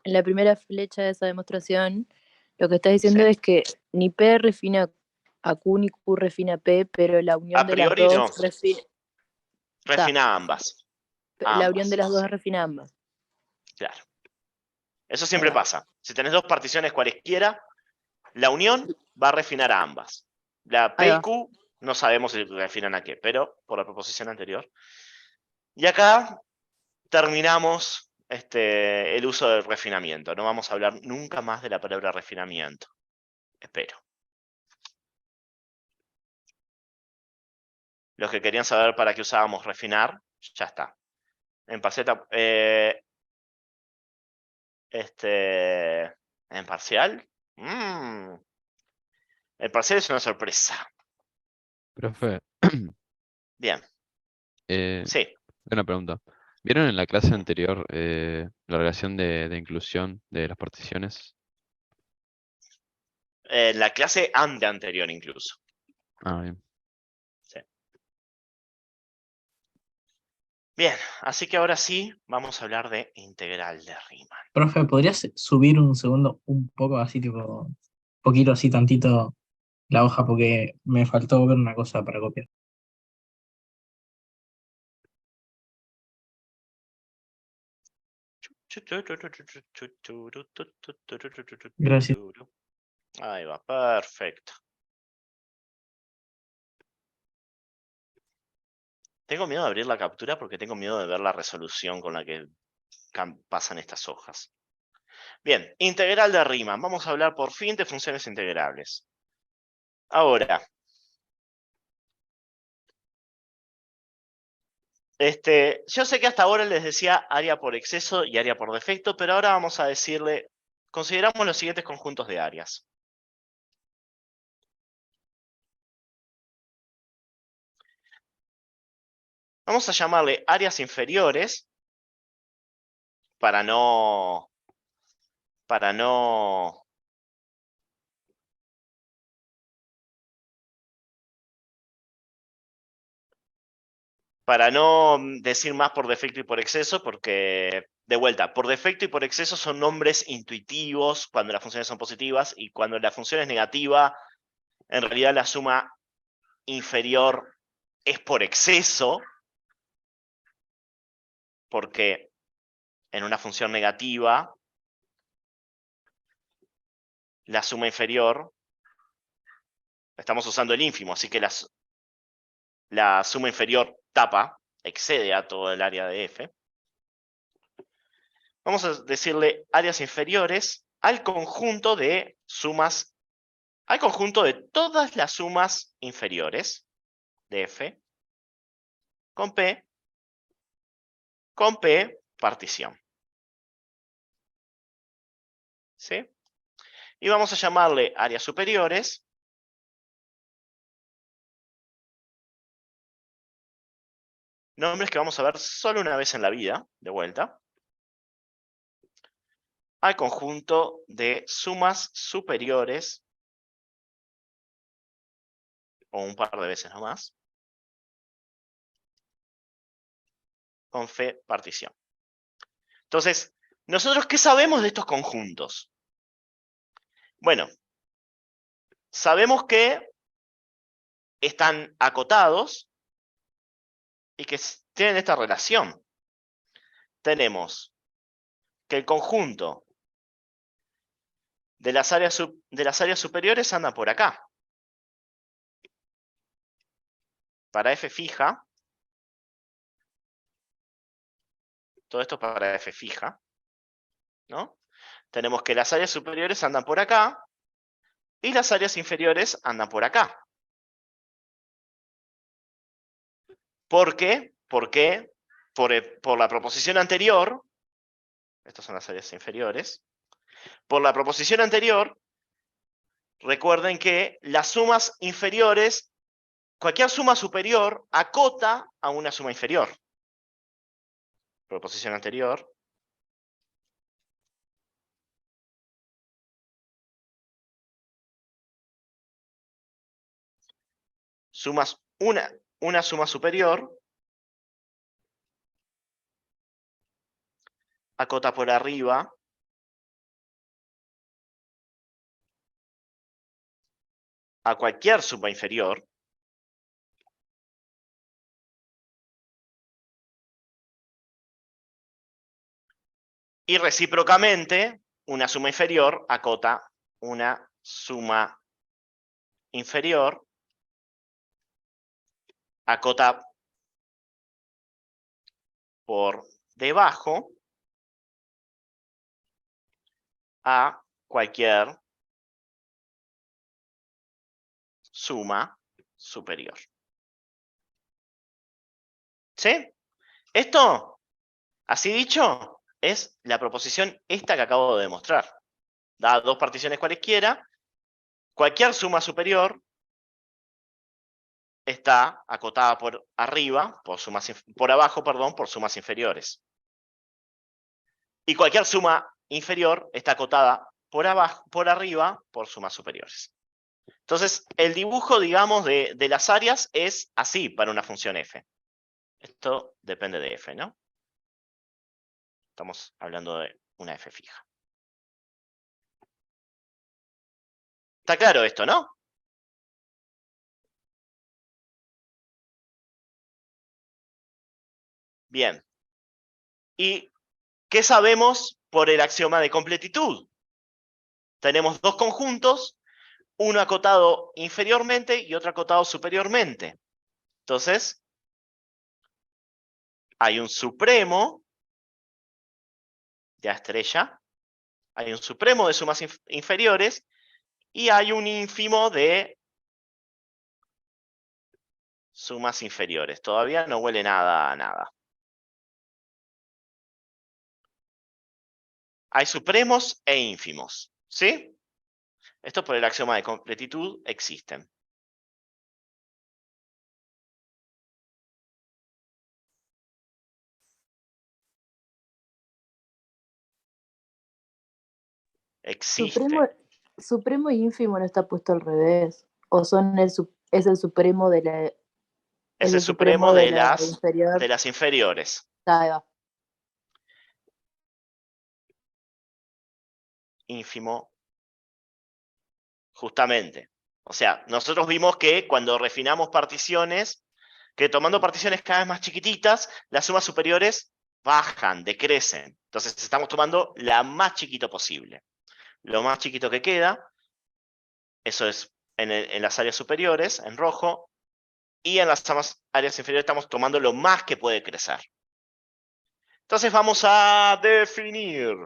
la primera flecha de esa demostración, lo que estás diciendo sí. es que ni P refina a Q ni Q refina a P, pero la unión A de las priori no, dos refina. refina ambas. La unión de las dos Sí, refina ambas. claro. Eso Ahí siempre va. pasa. Si tenés dos particiones cualesquiera, la unión va a refinar a ambas. La P Ahí y va. Q no sabemos si refinan a qué, pero por la proposición anterior. Y acá terminamos el uso del refinamiento. No vamos a hablar nunca más de la palabra refinamiento. Espero. Los que querían saber para qué usábamos refinar, ya está. En parcial, en parcial, el parcial es una sorpresa. Profe, Bien, eh, sí. una pregunta. ¿Vieron en la clase Mm. anterior la relación de inclusión de las particiones? En la clase anterior incluso. Ah, bien. Sí. Bien, así que ahora sí vamos a hablar de integral de Riemann. Profe, ¿podrías subir un segundo un poco así, tipo, poquito así, tantito la hoja? Porque me faltó ver una cosa para copiar. Gracias. Ahí va, perfecto. Tengo miedo de abrir la captura porque tengo miedo de ver la resolución con la que pasan estas hojas. Bien, integral de Riemann. Vamos a hablar por fin de funciones integrables. Ahora, yo sé que hasta ahora les decía área por exceso y área por defecto, pero ahora vamos a decirle, consideramos los siguientes conjuntos de áreas. Vamos a llamarle áreas inferiores para no decir más por defecto y por exceso, porque, de vuelta, por defecto y por exceso son nombres intuitivos cuando las funciones son positivas, y cuando la función es negativa, en realidad la suma inferior es por exceso, porque en una función negativa, la suma inferior, estamos usando el ínfimo, así que la suma inferior excede a todo el área de F. Vamos a decirle áreas inferiores al conjunto de sumas, al conjunto de todas las sumas inferiores de F con P partición. ¿Sí? Y vamos a llamarle áreas superiores nombres que vamos a ver solo una vez en la vida, de vuelta, al conjunto de sumas superiores, o un par de veces nomás, con F partición. Entonces, ¿nosotros qué sabemos de estos conjuntos? Bueno, sabemos que están acotados y que tienen esta relación. Tenemos que el conjunto de las áreas superiores anda por acá. Para F fija, todo esto para F fija, ¿no? Tenemos que las áreas superiores andan por acá y las áreas inferiores andan por acá. ¿Por qué? Porque por la proposición anterior, estas son las áreas inferiores, por la proposición anterior, recuerden que las sumas inferiores, cualquier suma superior acota a una suma inferior. Proposición anterior. Sumas una suma superior acota por arriba a cualquier suma inferior. Y recíprocamente, una suma inferior acota una suma inferior, acota por debajo a cualquier suma superior. ¿Sí? Esto, así dicho, es la proposición esta que acabo de demostrar. Da dos particiones cualesquiera, cualquier suma superior está acotada por arriba, por abajo, perdón, por sumas inferiores. Y cualquier suma inferior está acotada por abajo, por arriba, por sumas superiores. Entonces, el dibujo, digamos, de las áreas es así para una función f. Esto depende de f, ¿no? Estamos hablando de una f fija. ¿Está claro esto, no? Bien. ¿Y qué sabemos por el axioma de completitud? Tenemos dos conjuntos, uno acotado inferiormente y otro acotado superiormente. Entonces, hay un supremo de A estrella, hay un supremo de sumas inferiores y hay un ínfimo de sumas inferiores. Todavía no huele nada a nada. Hay supremos e ínfimos, ¿sí? Esto por el axioma de completitud existen. Existe. Supremo y ínfimo no está puesto al revés. O son es el supremo de la. Es el supremo de las inferiores. Ahí va. Ínfimo. Justamente. O sea, nosotros vimos que cuando refinamos particiones, que tomando particiones cada vez más chiquititas, las sumas superiores bajan, decrecen. Entonces estamos tomando la más chiquito posible. Lo más chiquito que queda, eso es en las áreas superiores, en rojo, y en las áreas inferiores estamos tomando lo más que puede crecer. Entonces vamos a definir.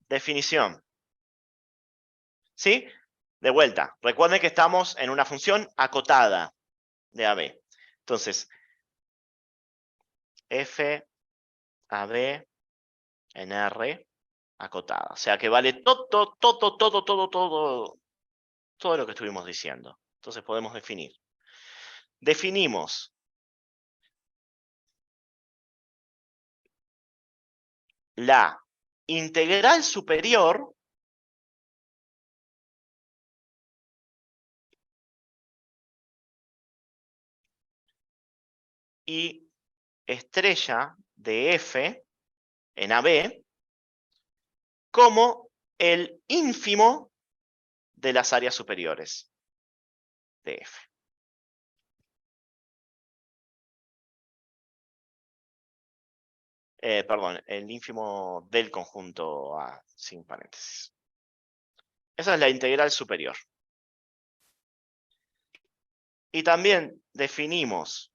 Definición. ¿Sí? De vuelta, recuerden que estamos en una función acotada de AB. Entonces, f AB en R acotada. O sea que vale todo lo que estuvimos diciendo. Entonces podemos definir. Definimos la integral superior y estrella de f en AB como el ínfimo de las áreas superiores de f. Perdón, el ínfimo del conjunto A sin paréntesis. Esa es la integral superior. Y también definimos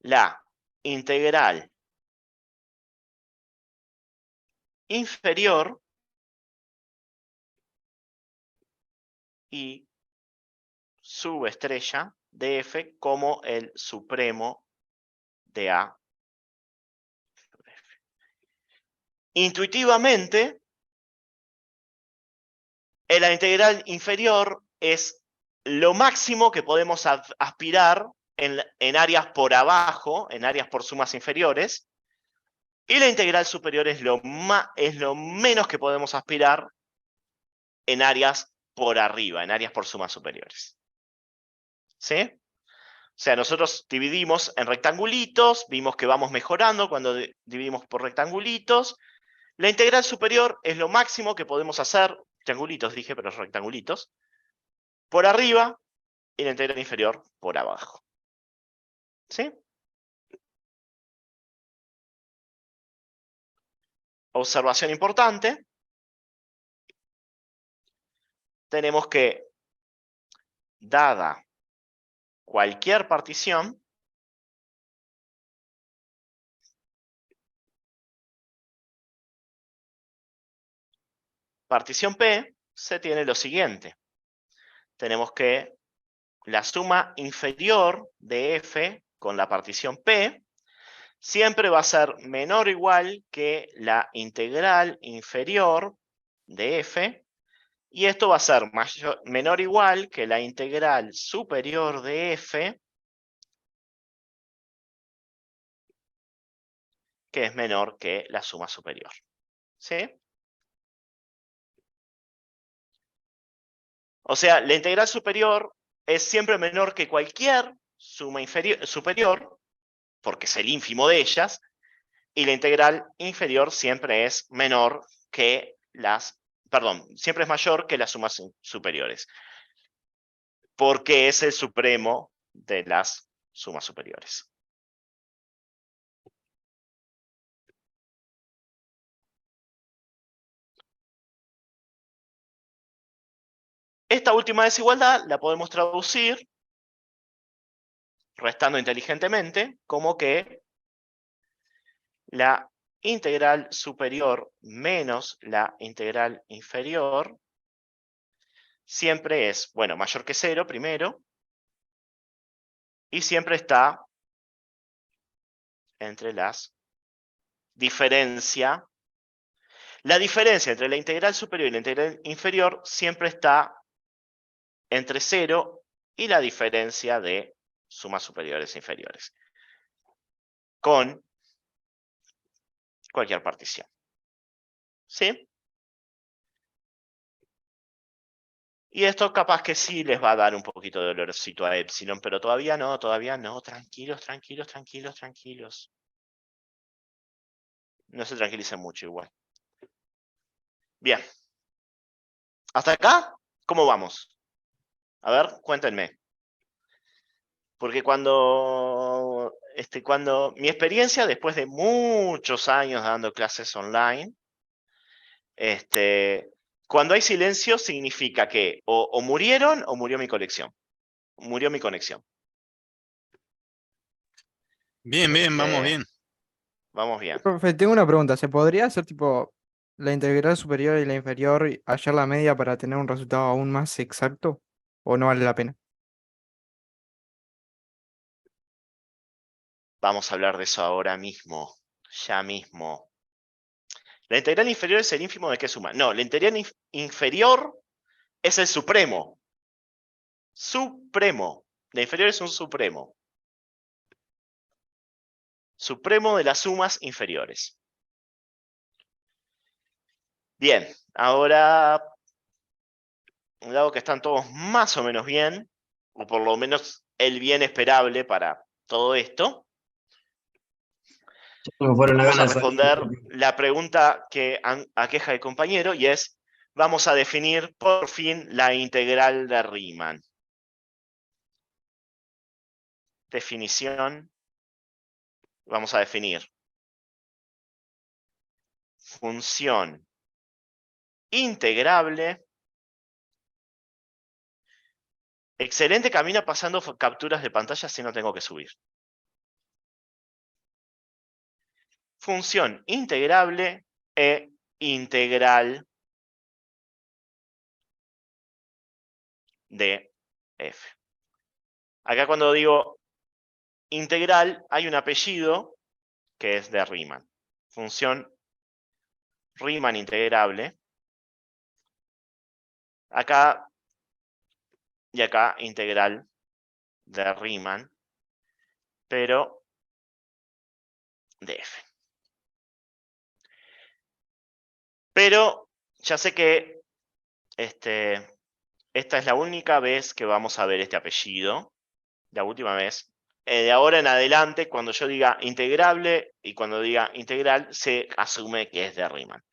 la integral inferior y subestrella de f como el supremo de A. Intuitivamente, la integral inferior es lo máximo que podemos aspirar en áreas por abajo, en áreas por sumas inferiores, y la integral superior es lo menos que podemos aspirar en áreas por arriba, en áreas por sumas superiores. ¿Sí? O sea, nosotros dividimos en rectangulitos, vimos que vamos mejorando cuando dividimos por rectangulitos. La integral superior es lo máximo que podemos hacer, triangulitos dije, pero rectangulitos, por arriba, y la integral inferior por abajo. ¿Sí? Observación importante. Tenemos que, dada cualquier partición, partición P, se tiene lo siguiente. Tenemos que la suma inferior de f con la partición P siempre va a ser menor o igual que la integral inferior de f, y esto va a ser menor o igual que la integral superior de f, que es menor que la suma superior. ¿Sí? O sea, la integral superior es siempre menor que cualquier suma superior, porque es el ínfimo de ellas, y la integral inferior siempre es menor que siempre es mayor que las sumas superiores, porque es el supremo de las sumas superiores. Esta última desigualdad la podemos traducir, restando inteligentemente, como que la integral superior menos la integral inferior siempre es, bueno, mayor que 0 primero, y siempre está entre las diferencia. La diferencia entre la integral superior y la integral inferior siempre está entre 0 y la diferencia de sumas superiores e inferiores, con cualquier partición. ¿Sí? Y esto capaz que sí les va a dar un poquito de dolorcito a Epsilon, pero todavía no, tranquilos, tranquilos, tranquilos, tranquilos. No se tranquilicen mucho igual. Bien. ¿Hasta acá? ¿Cómo vamos? A ver, cuéntenme. Porque cuando mi experiencia, después de muchos años dando clases online, cuando hay silencio significa que o murieron o murió mi conexión. Murió mi conexión. Bien, bien, vamos bien. Vamos bien. Profe, tengo una pregunta. ¿Se podría hacer tipo la integral superior y la inferior y hallar la media para tener un resultado aún más exacto? ¿O no vale la pena? Vamos a hablar de eso ahora mismo. Ya mismo. ¿La integral inferior es el ínfimo de qué suma? No, la integral inferior es el supremo. Supremo. La inferior es un supremo. Supremo de las sumas inferiores. Bien, ahora, dado que están todos más o menos bien, o por lo menos el bien esperable para todo esto, vamos a responder la pregunta que aqueja el compañero, y es, vamos a definir por fin la integral de Riemann. Definición. Vamos a definir función integrable Excelente, camina pasando capturas de pantalla si no tengo que subir. Función integrable e integral de f. Acá cuando digo integral hay un apellido que es de Riemann. Función Riemann integrable. Acá y acá integral de Riemann, pero de f. Pero ya sé que esta es la única vez que vamos a ver este apellido, la última vez. De ahora en adelante, cuando yo diga integrable y cuando diga integral, se asume que es de Riemann.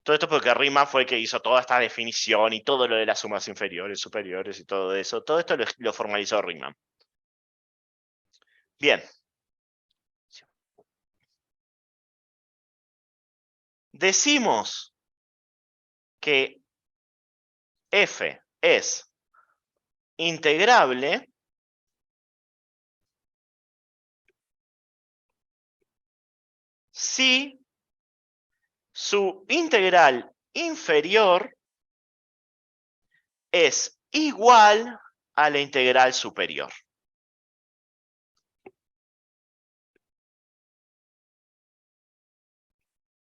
Todo esto porque Riemann fue el que hizo toda esta definición y todo lo de las sumas inferiores, superiores y todo eso. Todo esto lo formalizó Riemann. Bien. Decimos que f es integrable si su integral inferior es igual a la integral superior.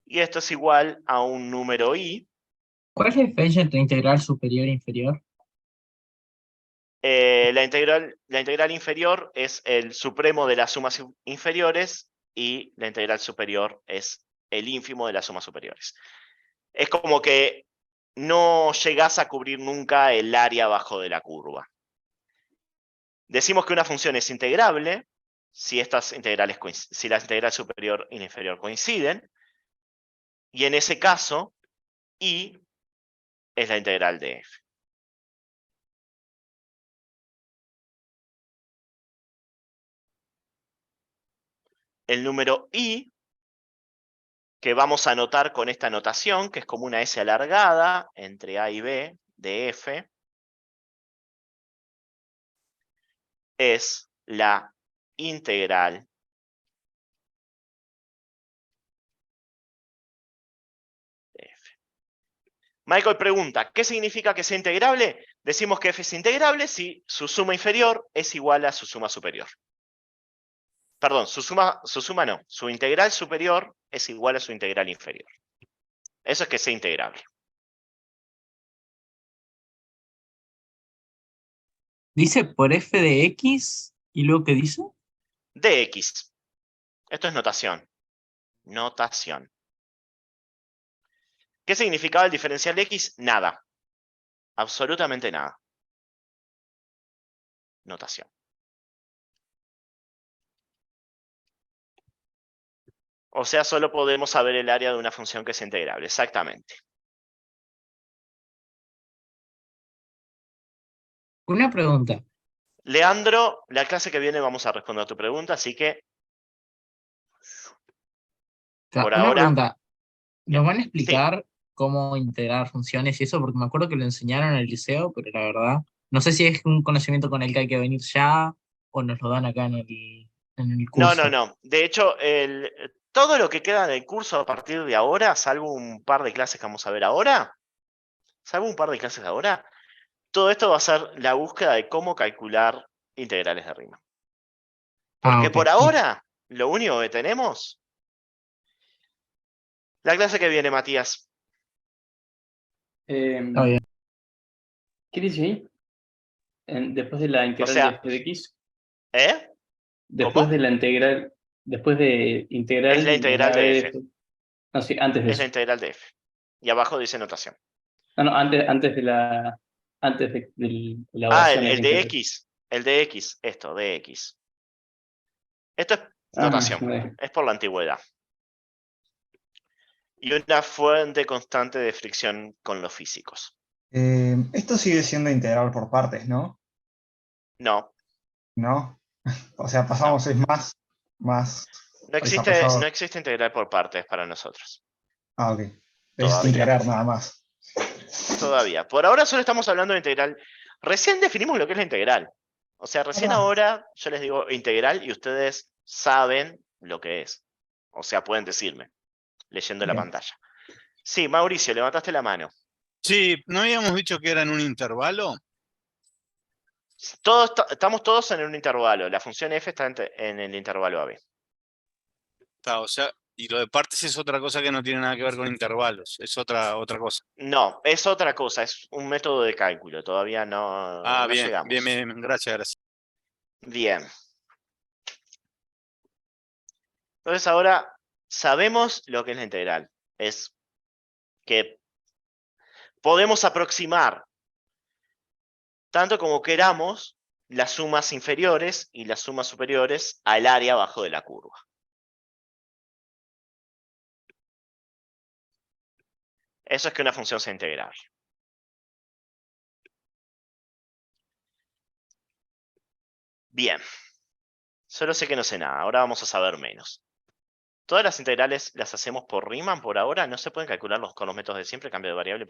Y esto es igual a un número i. ¿Cuál es la diferencia entre integral superior e inferior? La integral inferior es el supremo de las sumas inferiores y la integral superior es el ínfimo de las sumas superiores. Es como que no llegás a cubrir nunca el área abajo de la curva. Decimos que una función es integrable si estas integrales si la integral superior y la inferior coinciden, y en ese caso i es la integral de f. El número i, que vamos a anotar con esta notación, que es como una S alargada entre A y B de f, es la integral de f. Michael pregunta, ¿qué significa que sea integrable? Decimos que f es integrable si su suma inferior es igual a su suma superior. Perdón, su suma no, su integral superior es igual a su integral inferior. Eso es que sea integrable. Dice por f de x, ¿y luego qué dice? De x. Esto es notación. Notación. ¿Qué significaba el diferencial de x? Nada. Absolutamente nada. Notación. O sea, solo podemos saber el área de una función que es integrable. Exactamente. Una pregunta. Leandro, la clase que viene vamos a responder a tu pregunta, así que por Una ahora. pregunta. ¿Nos van a explicar cómo integrar funciones y eso? Porque me acuerdo que lo enseñaron en el liceo, pero la verdad, no sé si es un conocimiento con el que hay que venir ya o nos lo dan acá en el curso. No. De hecho, todo lo que queda del curso a partir de ahora, salvo un par de clases que vamos a ver ahora, todo esto va a ser la búsqueda de cómo calcular integrales de Riemann. Porque Ok. por ahora, lo único que tenemos, la clase que viene, Matías. Está bien. ¿Qué dice ahí? Después de la integral sea, de f de x. ¿Cómo? Después de integral. Es la integral de f. No, sí, antes de Es eso. la integral de f. Y abajo dice notación. No, antes de la elaboración el de de integral. x. El de x. Esto, de x. Esto es Ah, notación. bueno. Es por la antigüedad. Y una fuente constante de fricción con los físicos. Esto sigue siendo integral por partes, ¿no? No. ¿No? O sea, pasamos, es más No desarrollado. existe integral por partes para nosotros. Ah, ok. Es Todavía. integrar nada más. Todavía. Por ahora solo estamos hablando de integral. Recién definimos lo que es la integral. O sea, recién ahora yo les digo integral y ustedes saben lo que es. O sea, pueden decirme, leyendo la Bien. pantalla. Sí, Mauricio, levantaste la mano. Sí, ¿no habíamos dicho que era en un intervalo? Estamos todos en un intervalo. La función f está en el intervalo AB. Está, o sea, y lo de partes es otra cosa que no tiene nada que ver con intervalos, es otra cosa. No, es otra cosa, es un método de cálculo. Todavía no, Ah, no bien, llegamos. bien, bien, gracias. Bien. Entonces ahora sabemos lo que es la integral. Es que podemos aproximar, tanto como queramos, las sumas inferiores y las sumas superiores al área abajo de la curva. Eso es que una función sea integral. Bien. Solo sé que no sé nada. Ahora vamos a saber menos. Todas las integrales las hacemos por Riemann por ahora. No se pueden calcular con los métodos de siempre, cambio de variable.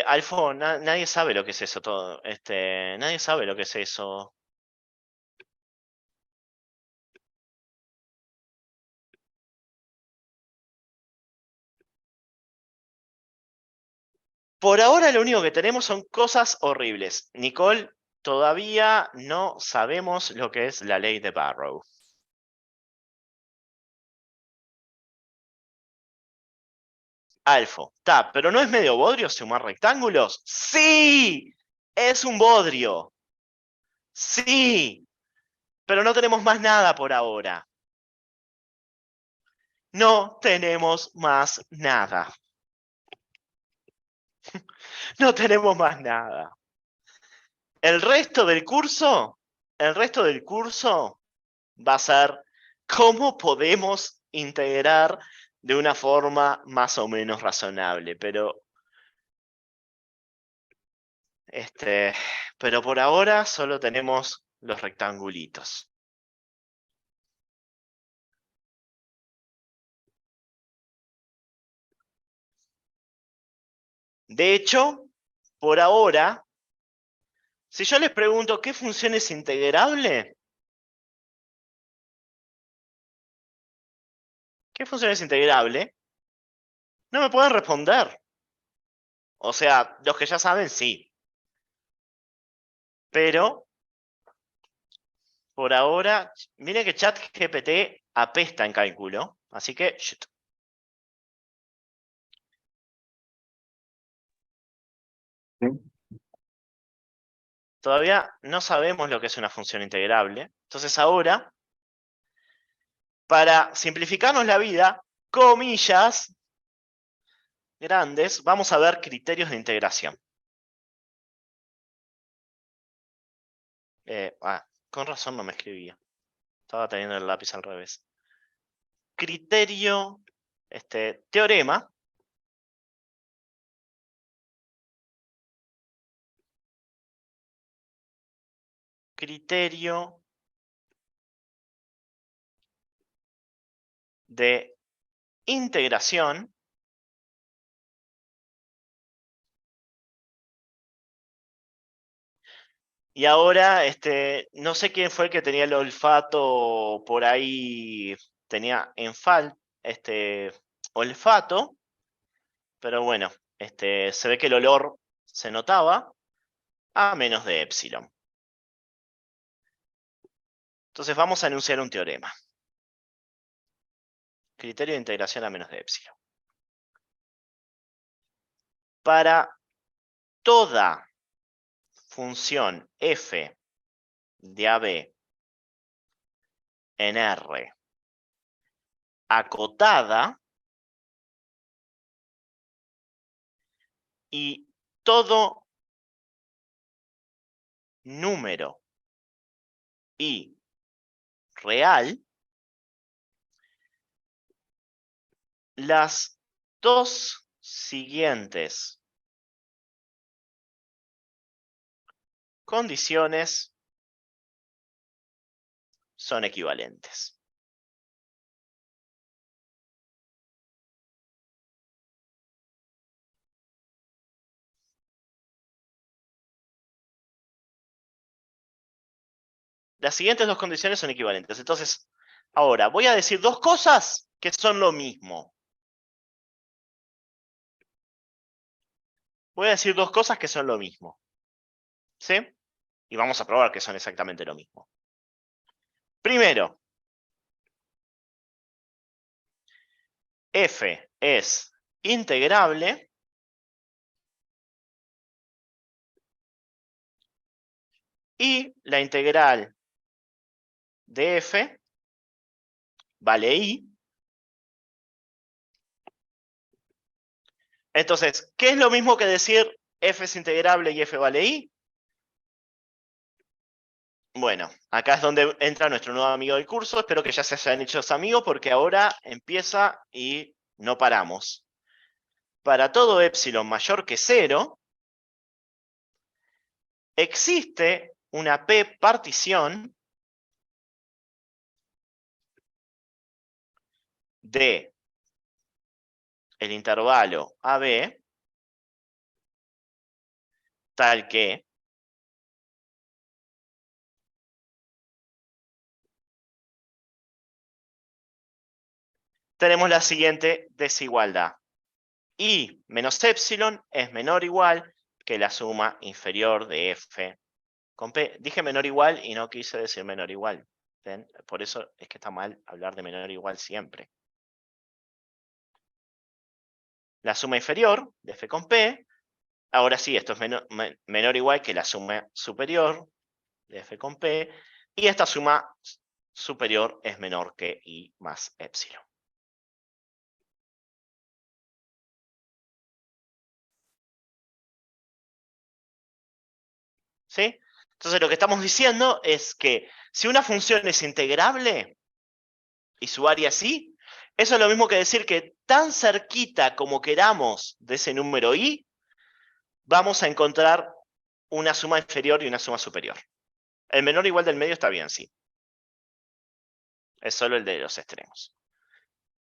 Alfo, nadie sabe lo que es eso todo. Nadie sabe lo que es eso. Por ahora lo único que tenemos son cosas horribles. Nicole, todavía no sabemos lo que es la ley de Barrow. Alfo, pero ¿no es medio bodrio sumar rectángulos? ¡Sí! Es un bodrio. ¡Sí! Pero no tenemos más nada por ahora. No tenemos más nada. No tenemos más nada. El resto del curso va a ser cómo podemos integrar de una forma más o menos razonable, pero por ahora solo tenemos los rectangulitos. De hecho, por ahora, si yo les pregunto ¿qué función es integrable? ¿Qué función es integrable? No me pueden responder. O sea, los que ya saben, sí. Pero, por ahora, miren que ChatGPT apesta en cálculo. Así que, shit. Todavía no sabemos lo que es una función integrable. Entonces ahora, para simplificarnos la vida, comillas grandes, vamos a ver criterios de integración. Con razón no me escribía. Estaba teniendo el lápiz al revés. Criterio, teorema. Criterio de integración. Y ahora, no sé quién fue el que tenía el olfato por ahí, tenía olfato, pero bueno, se ve que el olor se notaba a menos de epsilon. Entonces vamos a enunciar un teorema. Criterio de integración a menos de epsilon. Para toda función f de AB en R acotada y todo número i real, las dos siguientes condiciones son equivalentes. las siguientes dos condiciones son equivalentes. Entonces, ahora voy a decir dos cosas que son lo mismo. Voy a decir dos cosas que son lo mismo. ¿Sí? Y vamos a probar que son exactamente lo mismo. Primero, f es integrable y la integral de f vale i. Entonces, ¿qué es lo mismo que decir f es integrable y f vale i? Bueno, acá es donde entra nuestro nuevo amigo del curso. Espero que ya se hayan hecho amigos porque ahora empieza y no paramos. Para todo epsilon mayor que 0, existe una p partición de el intervalo AB tal que tenemos la siguiente desigualdad. I menos epsilon es menor o igual que la suma inferior de f con p. Dije menor o igual y no quise decir menor o igual. ¿Ven? Por eso es que está mal hablar de menor o igual siempre. La suma inferior de f con p, ahora sí, esto es menor o igual que la suma superior de f con p, y esta suma superior es menor que i más epsilon. ¿Sí? Entonces lo que estamos diciendo es que si una función es integrable y su área sí, eso es lo mismo que decir que tan cerquita como queramos de ese número i, vamos a encontrar una suma inferior y una suma superior. El menor igual del medio está bien, sí. Es solo el de los extremos.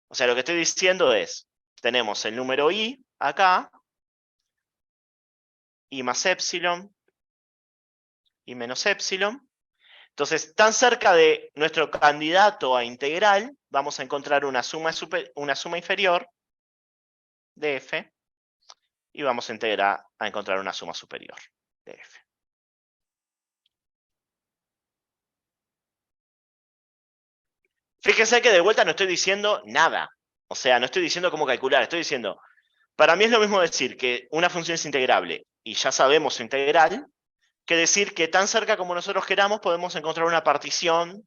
O sea, lo que estoy diciendo es, tenemos el número i acá, i más epsilon, i menos epsilon. Entonces, tan cerca de nuestro candidato a integral, vamos a encontrar una suma inferior de f y vamos a encontrar una suma superior de f. Fíjense que de vuelta no estoy diciendo nada. O sea, no estoy diciendo cómo calcular, estoy diciendo, para mí es lo mismo decir que una función es integrable y ya sabemos su integral, que decir que tan cerca como nosotros queramos podemos encontrar una partición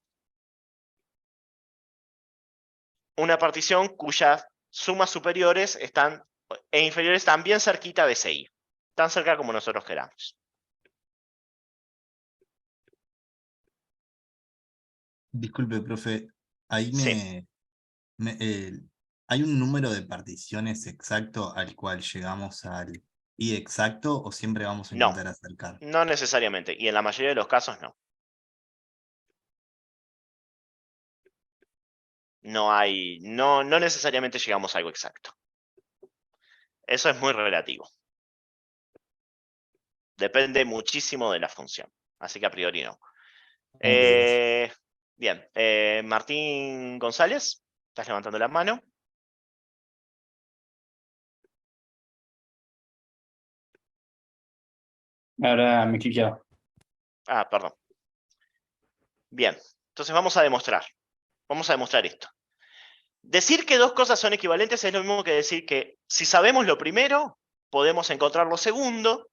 cuyas sumas superiores e inferiores están bien cerquita de ese i. Tan cerca como nosotros queramos. Disculpe, profe, ahí Sí. ¿hay un número de particiones exacto al cual llegamos al i exacto o siempre vamos a No, intentar acercar? no necesariamente. Y en la mayoría de los casos no. No necesariamente llegamos a algo exacto. Eso es muy relativo. Depende muchísimo de la función. Así que a priori no. Bien. Martín González, estás levantando la mano. Ahora me cliqueaba. Ah, perdón. Bien. Entonces vamos a demostrar. Vamos a demostrar esto. Decir que dos cosas son equivalentes es lo mismo que decir que si sabemos lo primero, podemos encontrar lo segundo,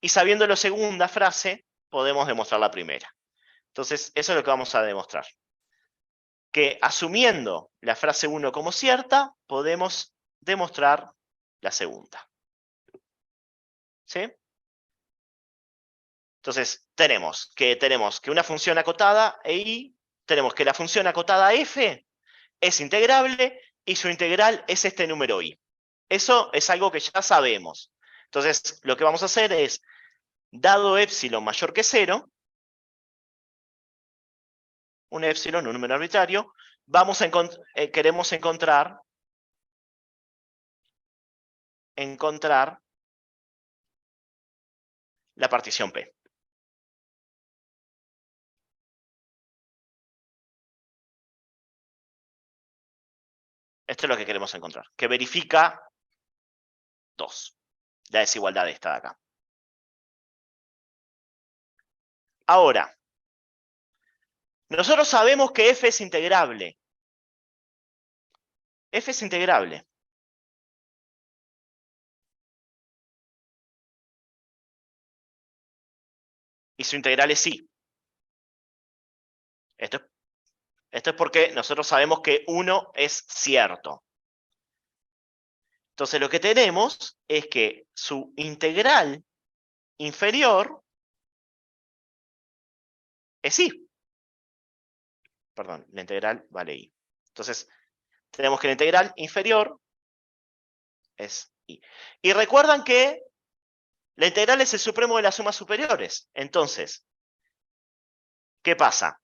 y sabiendo la segunda frase, podemos demostrar la primera. Entonces, eso es lo que vamos a demostrar. Que asumiendo la frase 1 como cierta, podemos demostrar la segunda. ¿Sí? Entonces, tenemos que una función acotada, i, tenemos que la función acotada f es integrable y su integral es este número i. Eso es algo que ya sabemos. Entonces, lo que vamos a hacer es, dado epsilon mayor que 0, un epsilon, un número arbitrario, queremos encontrar la partición P. Esto es lo que queremos encontrar. Que verifica 2. La desigualdad de esta de acá. Ahora, nosotros sabemos que f es integrable. F es integrable. Y su integral es i. Esto es porque nosotros sabemos que 1 es cierto. Entonces lo que tenemos es que su integral inferior es i. Perdón, la integral vale i. Entonces, tenemos que la integral inferior es i. Y recuerdan que la integral es el supremo de las sumas superiores. Entonces, ¿qué pasa?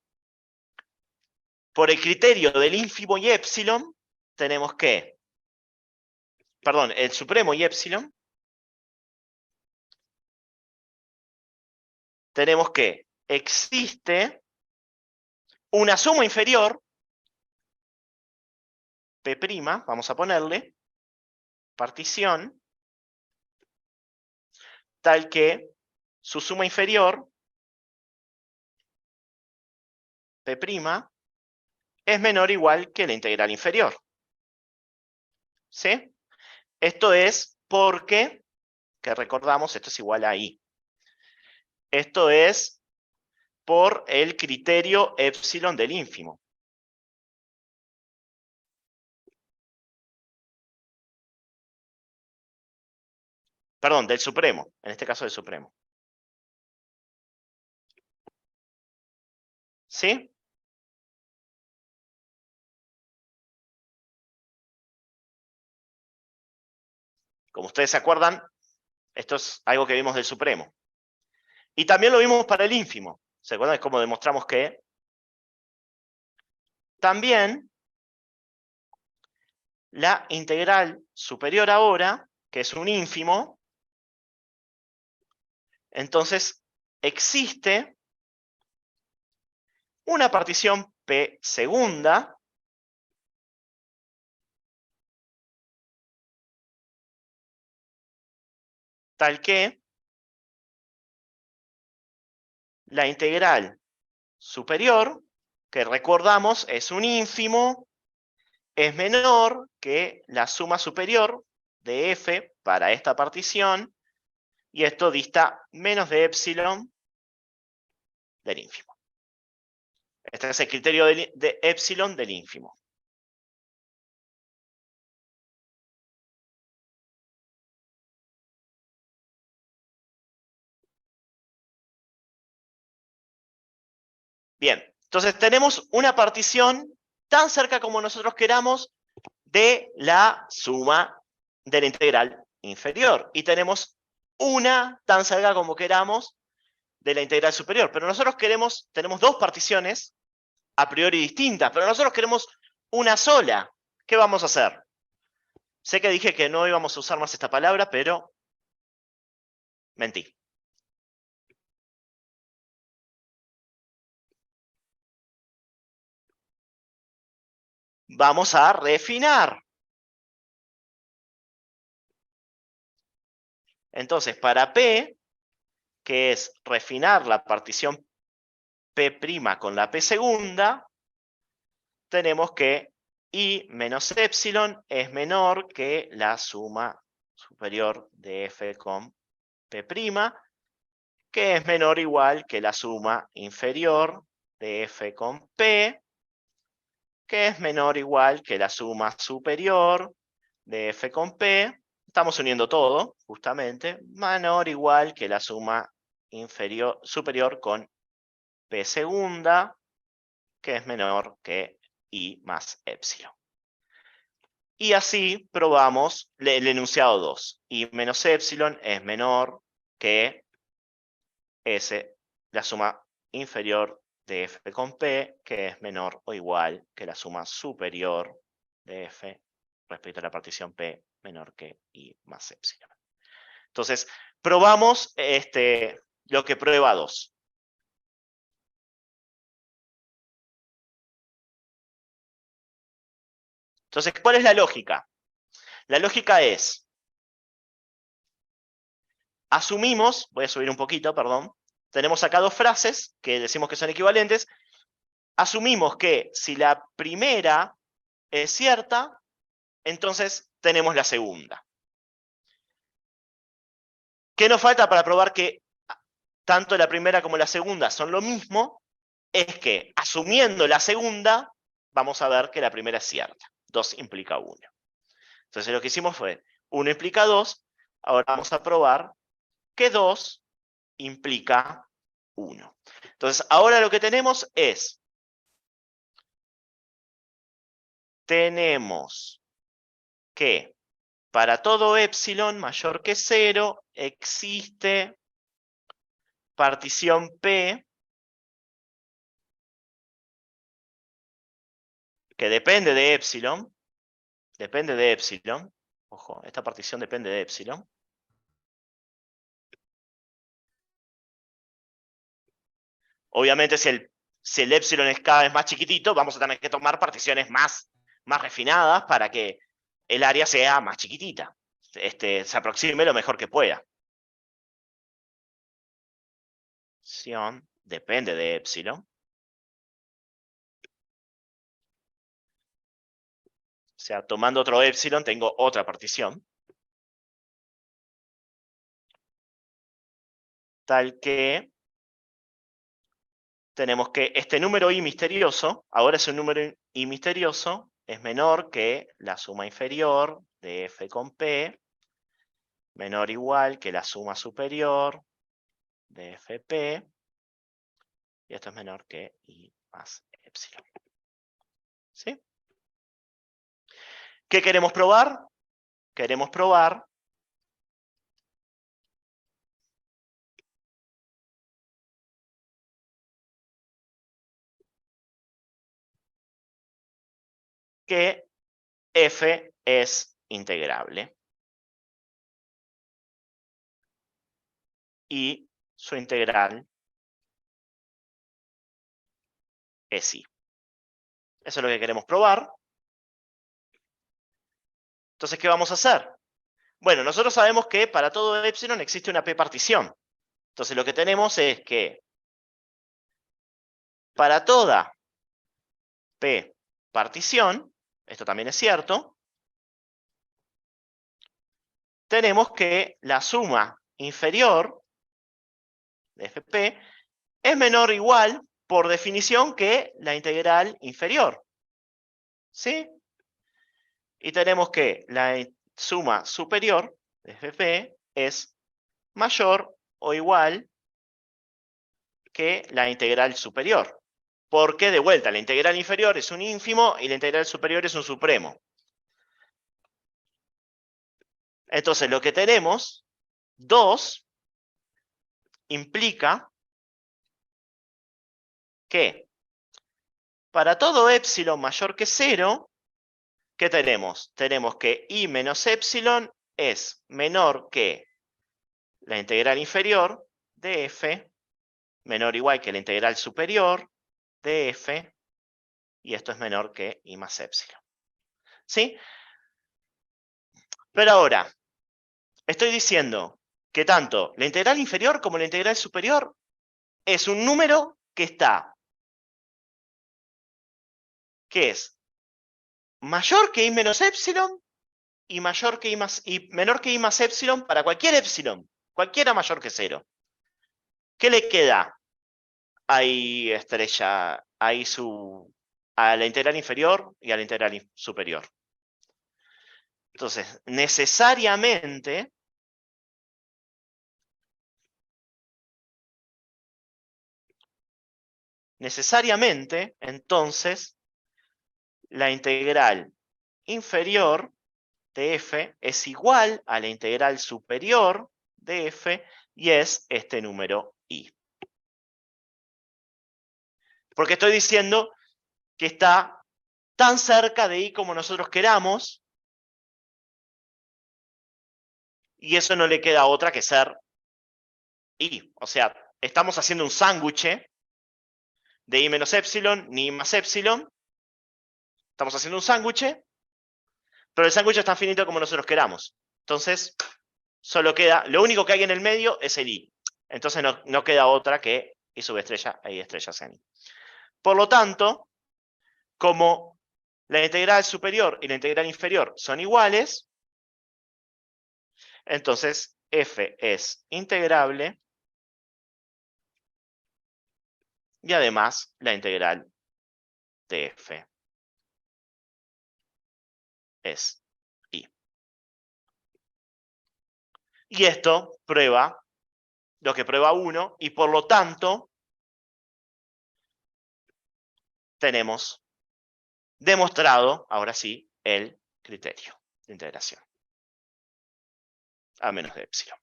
Por el criterio del ínfimo y épsilon, tenemos que, perdón, el supremo y épsilon, tenemos que existe una suma inferior, P', vamos a ponerle, partición, tal que su suma inferior, P', es menor o igual que la integral inferior. ¿Sí? Esto es porque, que recordamos, esto es igual a i. Esto es por el criterio épsilon del ínfimo. Perdón, del supremo, en este caso del supremo. ¿Sí? Como ustedes se acuerdan, esto es algo que vimos del supremo. Y también lo vimos para el ínfimo. ¿Se acuerdan? Es como demostramos que también la integral superior ahora, que es un ínfimo, entonces existe una partición P segunda tal que la integral superior, que recordamos es un ínfimo, es menor que la suma superior de f para esta partición, y esto dista menos de épsilon del ínfimo. Este es el criterio de épsilon del ínfimo. Bien, entonces tenemos una partición tan cerca como nosotros queramos de la suma de la integral inferior. Y tenemos una tan cerca como queramos de la integral superior. Pero nosotros tenemos dos particiones a priori distintas, pero nosotros queremos una sola. ¿Qué vamos a hacer? Sé que dije que no íbamos a usar más esta palabra, pero mentí. Vamos a refinar. Entonces, para P, que es refinar la partición P' con la P segunda, tenemos que I menos épsilon es menor que la suma superior de F con P', que es menor o igual que la suma inferior de F con P, que es menor o igual que la suma superior de F con P. Estamos uniendo todo, justamente, menor o igual que la suma superior con P segunda, que es menor que I más épsilon. Y así probamos el enunciado 2. I menos épsilon es menor que S, la suma inferior de F con P, que es menor o igual que la suma superior de F respecto a la partición P menor que I más épsilon. Entonces, probamos lo que prueba 2. Entonces, ¿cuál es la lógica? La lógica es, asumimos, voy a subir un poquito, perdón, tenemos acá dos frases que decimos que son equivalentes, asumimos que si la primera es cierta, entonces tenemos la segunda. ¿Qué nos falta para probar que tanto la primera como la segunda son lo mismo? Es que, asumiendo la segunda, vamos a ver que la primera es cierta. 2 implica 1. Entonces lo que hicimos fue, 1 implica 2, ahora vamos a probar que 2 implica 1. Entonces ahora lo que tenemos es, tenemos que para todo epsilon mayor que 0 existe partición P que depende de epsilon, ojo, esta partición depende de epsilon, obviamente si el epsilon es cada vez más chiquitito, vamos a tener que tomar particiones más refinadas para que el área sea más chiquitita, se aproxime lo mejor que pueda. Partición depende de epsilon. O sea, tomando otro epsilon tengo otra partición. Tal que tenemos que este número i misterioso, ahora es un número i misterioso, es menor que la suma inferior de f con p, menor o igual que la suma superior de fp, y esto es menor que i más epsilon. ¿Sí? ¿Qué queremos probar? Queremos probar que f es integrable. Y su integral es i. Eso es lo que queremos probar. Entonces, ¿qué vamos a hacer? Bueno, nosotros sabemos que para todo epsilon existe una p partición. Entonces, lo que tenemos es que para toda p partición, esto también es cierto, tenemos que la suma inferior de fp es menor o igual, por definición, que la integral inferior. ¿Sí? Y tenemos que la suma superior de fp es mayor o igual que la integral superior. Porque, de vuelta, la integral inferior es un ínfimo y la integral superior es un supremo. Entonces, lo que tenemos, 2, implica que para todo epsilon mayor que 0, ¿qué tenemos? Tenemos que i menos epsilon es menor que la integral inferior de f, menor o igual que la integral superior de f, y esto es menor que i más epsilon. ¿Sí? Pero ahora, estoy diciendo que tanto la integral inferior como la integral superior es un número que es mayor que i menos epsilon y menor que i más epsilon para cualquier epsilon, cualquiera mayor que 0. ¿Qué le queda ahí, estrella, ahí a la integral inferior y a la integral superior? Entonces, necesariamente, entonces, la integral inferior de f es igual a la integral superior de f y es este número i. Porque estoy diciendo que está tan cerca de i como nosotros queramos, y eso no le queda otra que ser i. O sea, estamos haciendo un sándwich de i menos epsilon ni i más epsilon. Estamos haciendo un sándwich Pero el sándwich es tan finito como nosotros queramos. Entonces, solo queda, lo único que hay en el medio es el i. Entonces no queda otra que i subestrella e i estrella en i. Por lo tanto, como la integral superior y la integral inferior son iguales, entonces f es integrable y además la integral de f es i. Y esto prueba lo que prueba 1 y por lo tanto tenemos demostrado, ahora sí, el criterio de integración a menos de epsilon.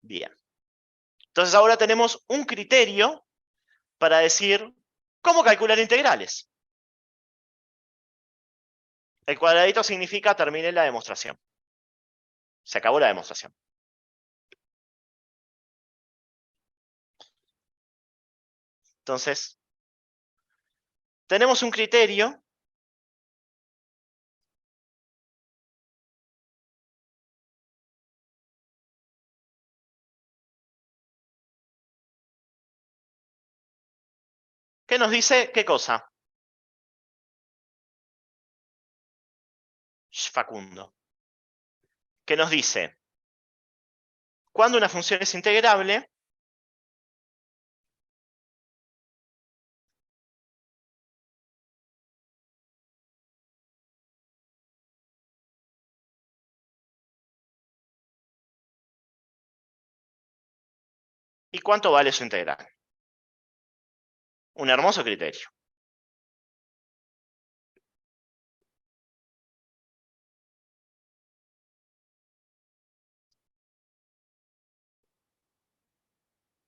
Bien. Entonces ahora tenemos un criterio para decir cómo calcular integrales. El cuadradito significa terminé la demostración. Se acabó la demostración. Entonces, tenemos un criterio que nos dice ¿qué cosa? Facundo. Que nos dice cuando una función es integrable, y cuánto vale su integral. Un hermoso criterio.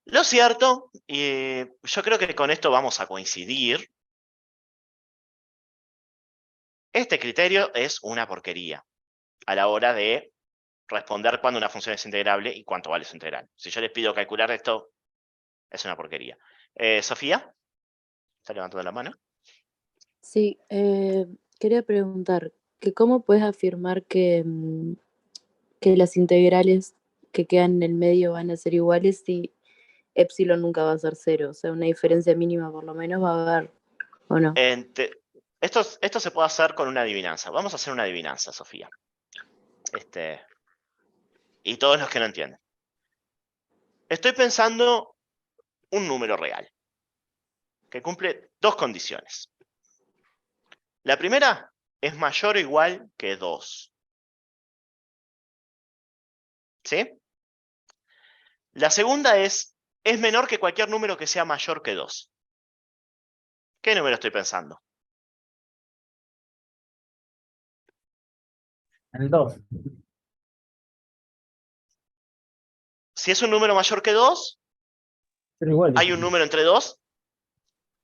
Lo cierto, y yo creo que con esto vamos a coincidir, este criterio es una porquería a la hora de responder cuándo una función es integrable y cuánto vale su integral. Si yo les pido calcular esto, es una porquería. Sofía, está levantando la mano. Sí, quería preguntar que cómo puedes afirmar que, que las integrales que quedan en el medio van a ser iguales si epsilon nunca va a ser 0. O sea, una diferencia mínima por lo menos va a haber, ¿o no? Esto se puede hacer con una adivinanza. Vamos a hacer una adivinanza, Sofía. Y todos los que no entienden. Estoy pensando un número real que cumple dos condiciones. La primera es mayor o igual que 2. ¿Sí? La segunda es menor que cualquier número que sea mayor que 2. ¿Qué número estoy pensando? El 2. Si es un número mayor que 2, Pero igual. hay un número entre 2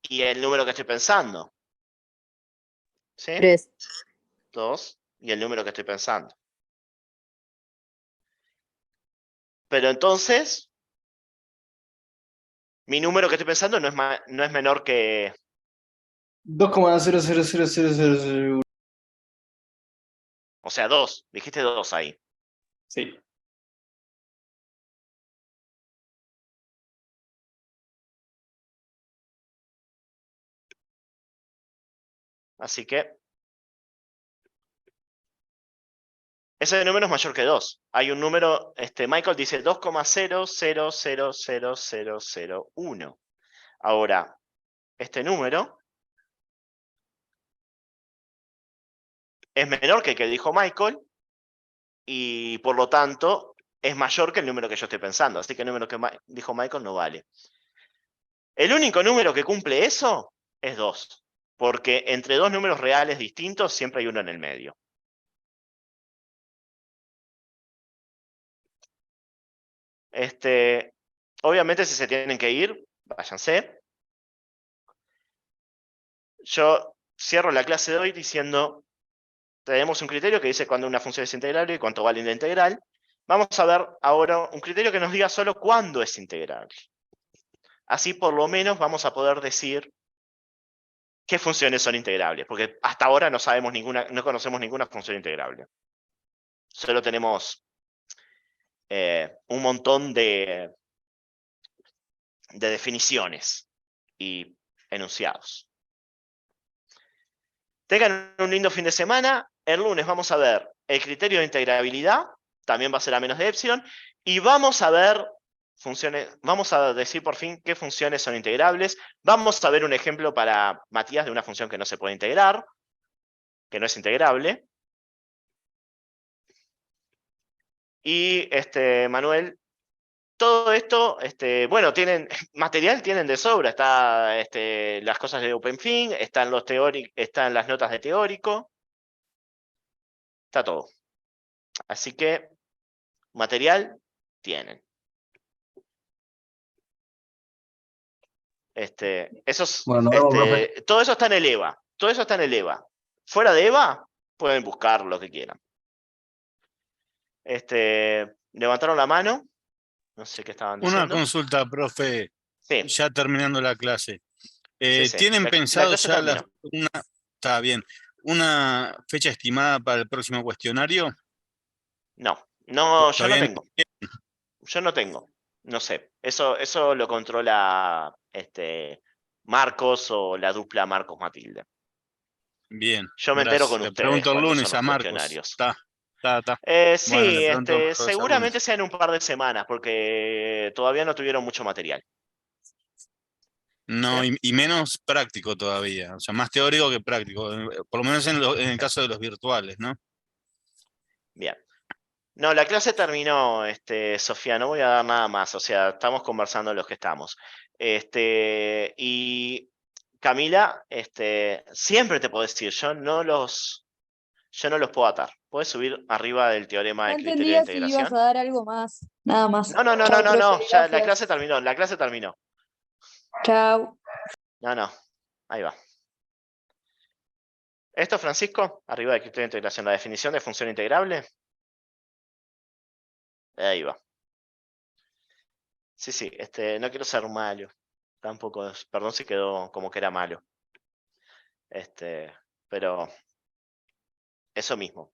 y el número que estoy pensando. ¿Sí? 3. 2 y el número que estoy pensando. Pero entonces, mi número que estoy pensando no es menor que... 2,000001. O sea, 2. Dijiste 2 ahí. Sí. Así que ese número es mayor que 2. Hay un número, Michael dice 2,00000001. Ahora, este número es menor que el que dijo Michael y por lo tanto es mayor que el número que yo estoy pensando. Así que el número que dijo Michael no vale. El único número que cumple eso es 2. Porque entre dos números reales distintos siempre hay uno en el medio. Obviamente si se tienen que ir, váyanse. Yo cierro la clase de hoy diciendo, tenemos un criterio que dice cuándo una función es integrable y cuánto vale la integral. Vamos a ver ahora un criterio que nos diga solo cuándo es integrable. Así por lo menos vamos a poder decir qué funciones son integrables, porque hasta ahora no sabemos ninguna, no conocemos ninguna función integrable. Solo tenemos un montón de definiciones y enunciados. Tengan un lindo fin de semana. El lunes vamos a ver el criterio de integrabilidad, también va a ser a menos de epsilon, y vamos a ver funciones, vamos a decir por fin qué funciones son integrables. Vamos a ver un ejemplo para Matías de una función que no se puede integrar, que no es integrable. Y Manuel, todo esto, bueno, tienen material, tienen de sobra. Está las cosas de OpenFin, están están las notas de teórico. Está todo. Así que material tienen. Bueno, nos vemos, profe. Todo eso está en el EVA. Todo eso está en el EVA. Fuera de EVA, pueden buscar lo que quieran. Levantaron la mano. No sé qué estaban Una diciendo. consulta, profe, Sí. ya terminando la clase. Sí, sí. ¿Tienen La pensado clase ya terminó. está bien, una fecha estimada para el próximo cuestionario? No, yo no ¿Todavía no? tengo. Yo no tengo. No sé. Eso lo controla Marcos o la dupla Marcos-Matilde. Bien, Yo me entero gracias. con Le ustedes pregunto el cuándo son lunes los a Marcos. cuestionarios. Está. Sí, Bueno, le pregunto al profesor seguramente lunes. sea en un par de semanas, porque todavía no tuvieron mucho material. No, y menos práctico todavía, o sea, más teórico que práctico, por lo menos en el caso de los virtuales, ¿no? Bien. No, la clase terminó, Sofía, no voy a dar nada más, o sea, estamos conversando los que estamos. Y Camila, siempre te puedo decir, yo no los puedo atar. ¿Puedes subir arriba del teorema No del criterio de entendía si ibas integración? a dar algo más. Nada más. No, Chao, profe, ya la gracias. clase terminó, la clase terminó. Chao. No, ahí va. Esto, Francisco, arriba del criterio de integración, la definición de función integrable. Ahí va. Sí, no quiero ser malo. Tampoco, perdón si quedó como que era malo. Pero eso mismo.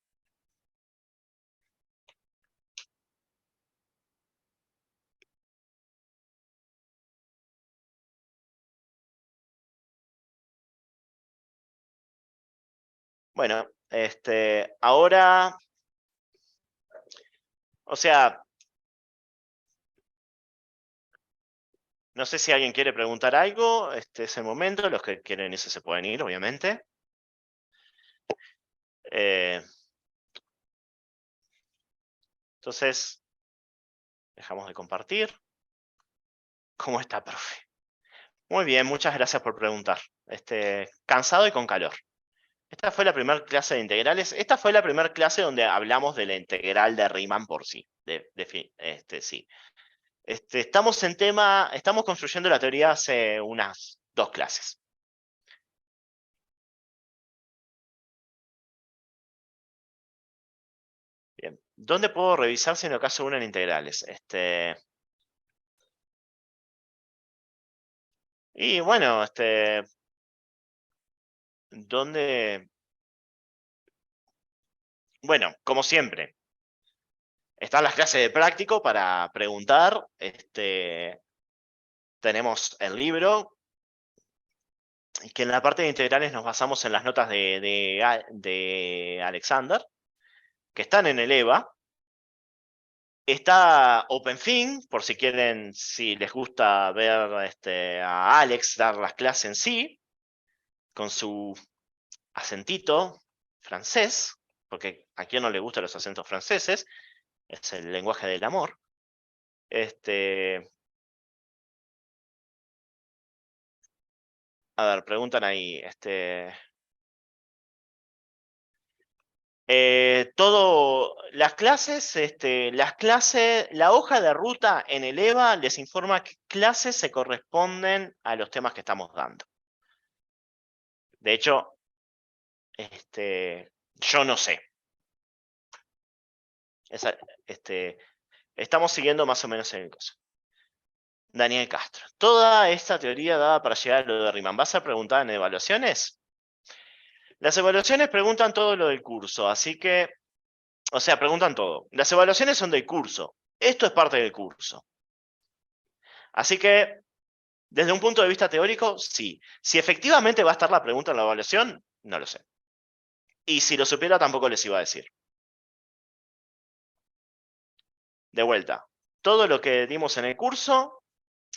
Bueno, ahora, o sea, no sé si alguien quiere preguntar algo, este es el momento, los que quieren irse se pueden ir, obviamente. Entonces, dejamos de compartir. ¿Cómo está, profe? Muy bien, muchas gracias por preguntar. Cansado y con calor. Esta fue la primera clase de integrales. Esta fue la primera clase donde hablamos de la integral de Riemann por sí. Sí. Estamos construyendo la teoría hace unas 2 clases. Bien. ¿Dónde puedo revisar si en el caso 1 en integrales? Y bueno, ¿dónde? Bueno, como siempre, están las clases de práctico para preguntar. Tenemos el libro, que en la parte de integrales nos basamos en las notas de Alexander, que están en el EVA. Está OpenFin, por si quieren, si les gusta ver a Alex dar las clases en sí, con su acentito francés, porque a quien no le gustan los acentos franceses, es el lenguaje del amor. A ver, preguntan ahí, las clases, la hoja de ruta en el EVA les informa qué clases se corresponden a los temas que estamos dando. De hecho, yo no sé. Estamos siguiendo más o menos en el caso. Daniel Castro. Toda esta teoría dada para llegar a lo de Riemann, ¿va a ser preguntada en evaluaciones? Las evaluaciones preguntan todo lo del curso, así que, o sea, preguntan todo. Las evaluaciones son del curso. Esto es parte del curso. Así que, desde un punto de vista teórico, sí. Si efectivamente va a estar la pregunta en la evaluación, no lo sé. Y si lo supiera, tampoco les iba a decir. De vuelta, todo lo que dimos en el curso,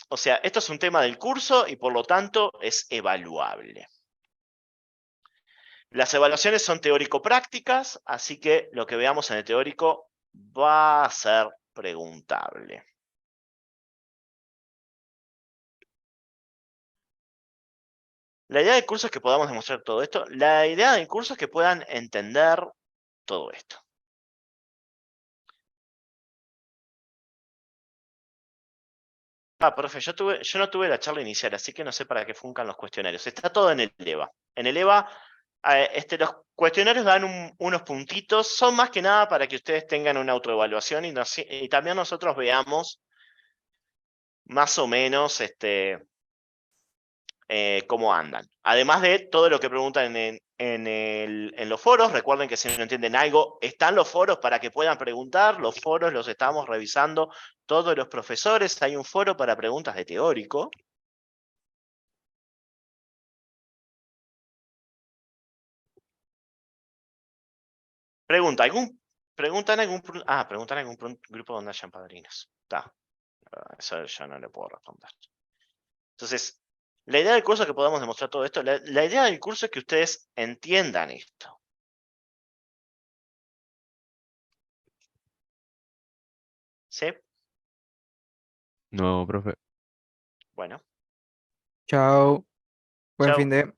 o sea, esto es un tema del curso y por lo tanto es evaluable. Las evaluaciones son teórico-prácticas, así que lo que veamos en el teórico va a ser preguntable. La idea del curso es que podamos demostrar todo esto. La idea del curso es que puedan entender todo esto. Profe, yo no tuve la charla inicial, así que no sé para qué funcan los cuestionarios. Está todo en el EVA. En el EVA, los cuestionarios dan unos puntitos, son más que nada para que ustedes tengan una autoevaluación y también nosotros veamos más o menos cómo andan. Además de todo lo que preguntan en los foros, recuerden que si no entienden algo, están los foros para que puedan preguntar, los foros los estamos revisando todos los profesores, hay un foro para preguntas de teórico. Preguntan en algún grupo donde hayan padrinos. Está. Eso yo no le puedo responder. Entonces, la idea del curso es que podamos demostrar todo esto. La idea del curso es que ustedes entiendan esto. ¿Sí? No, profe. Bueno. Chao. Buen Chao. fin de.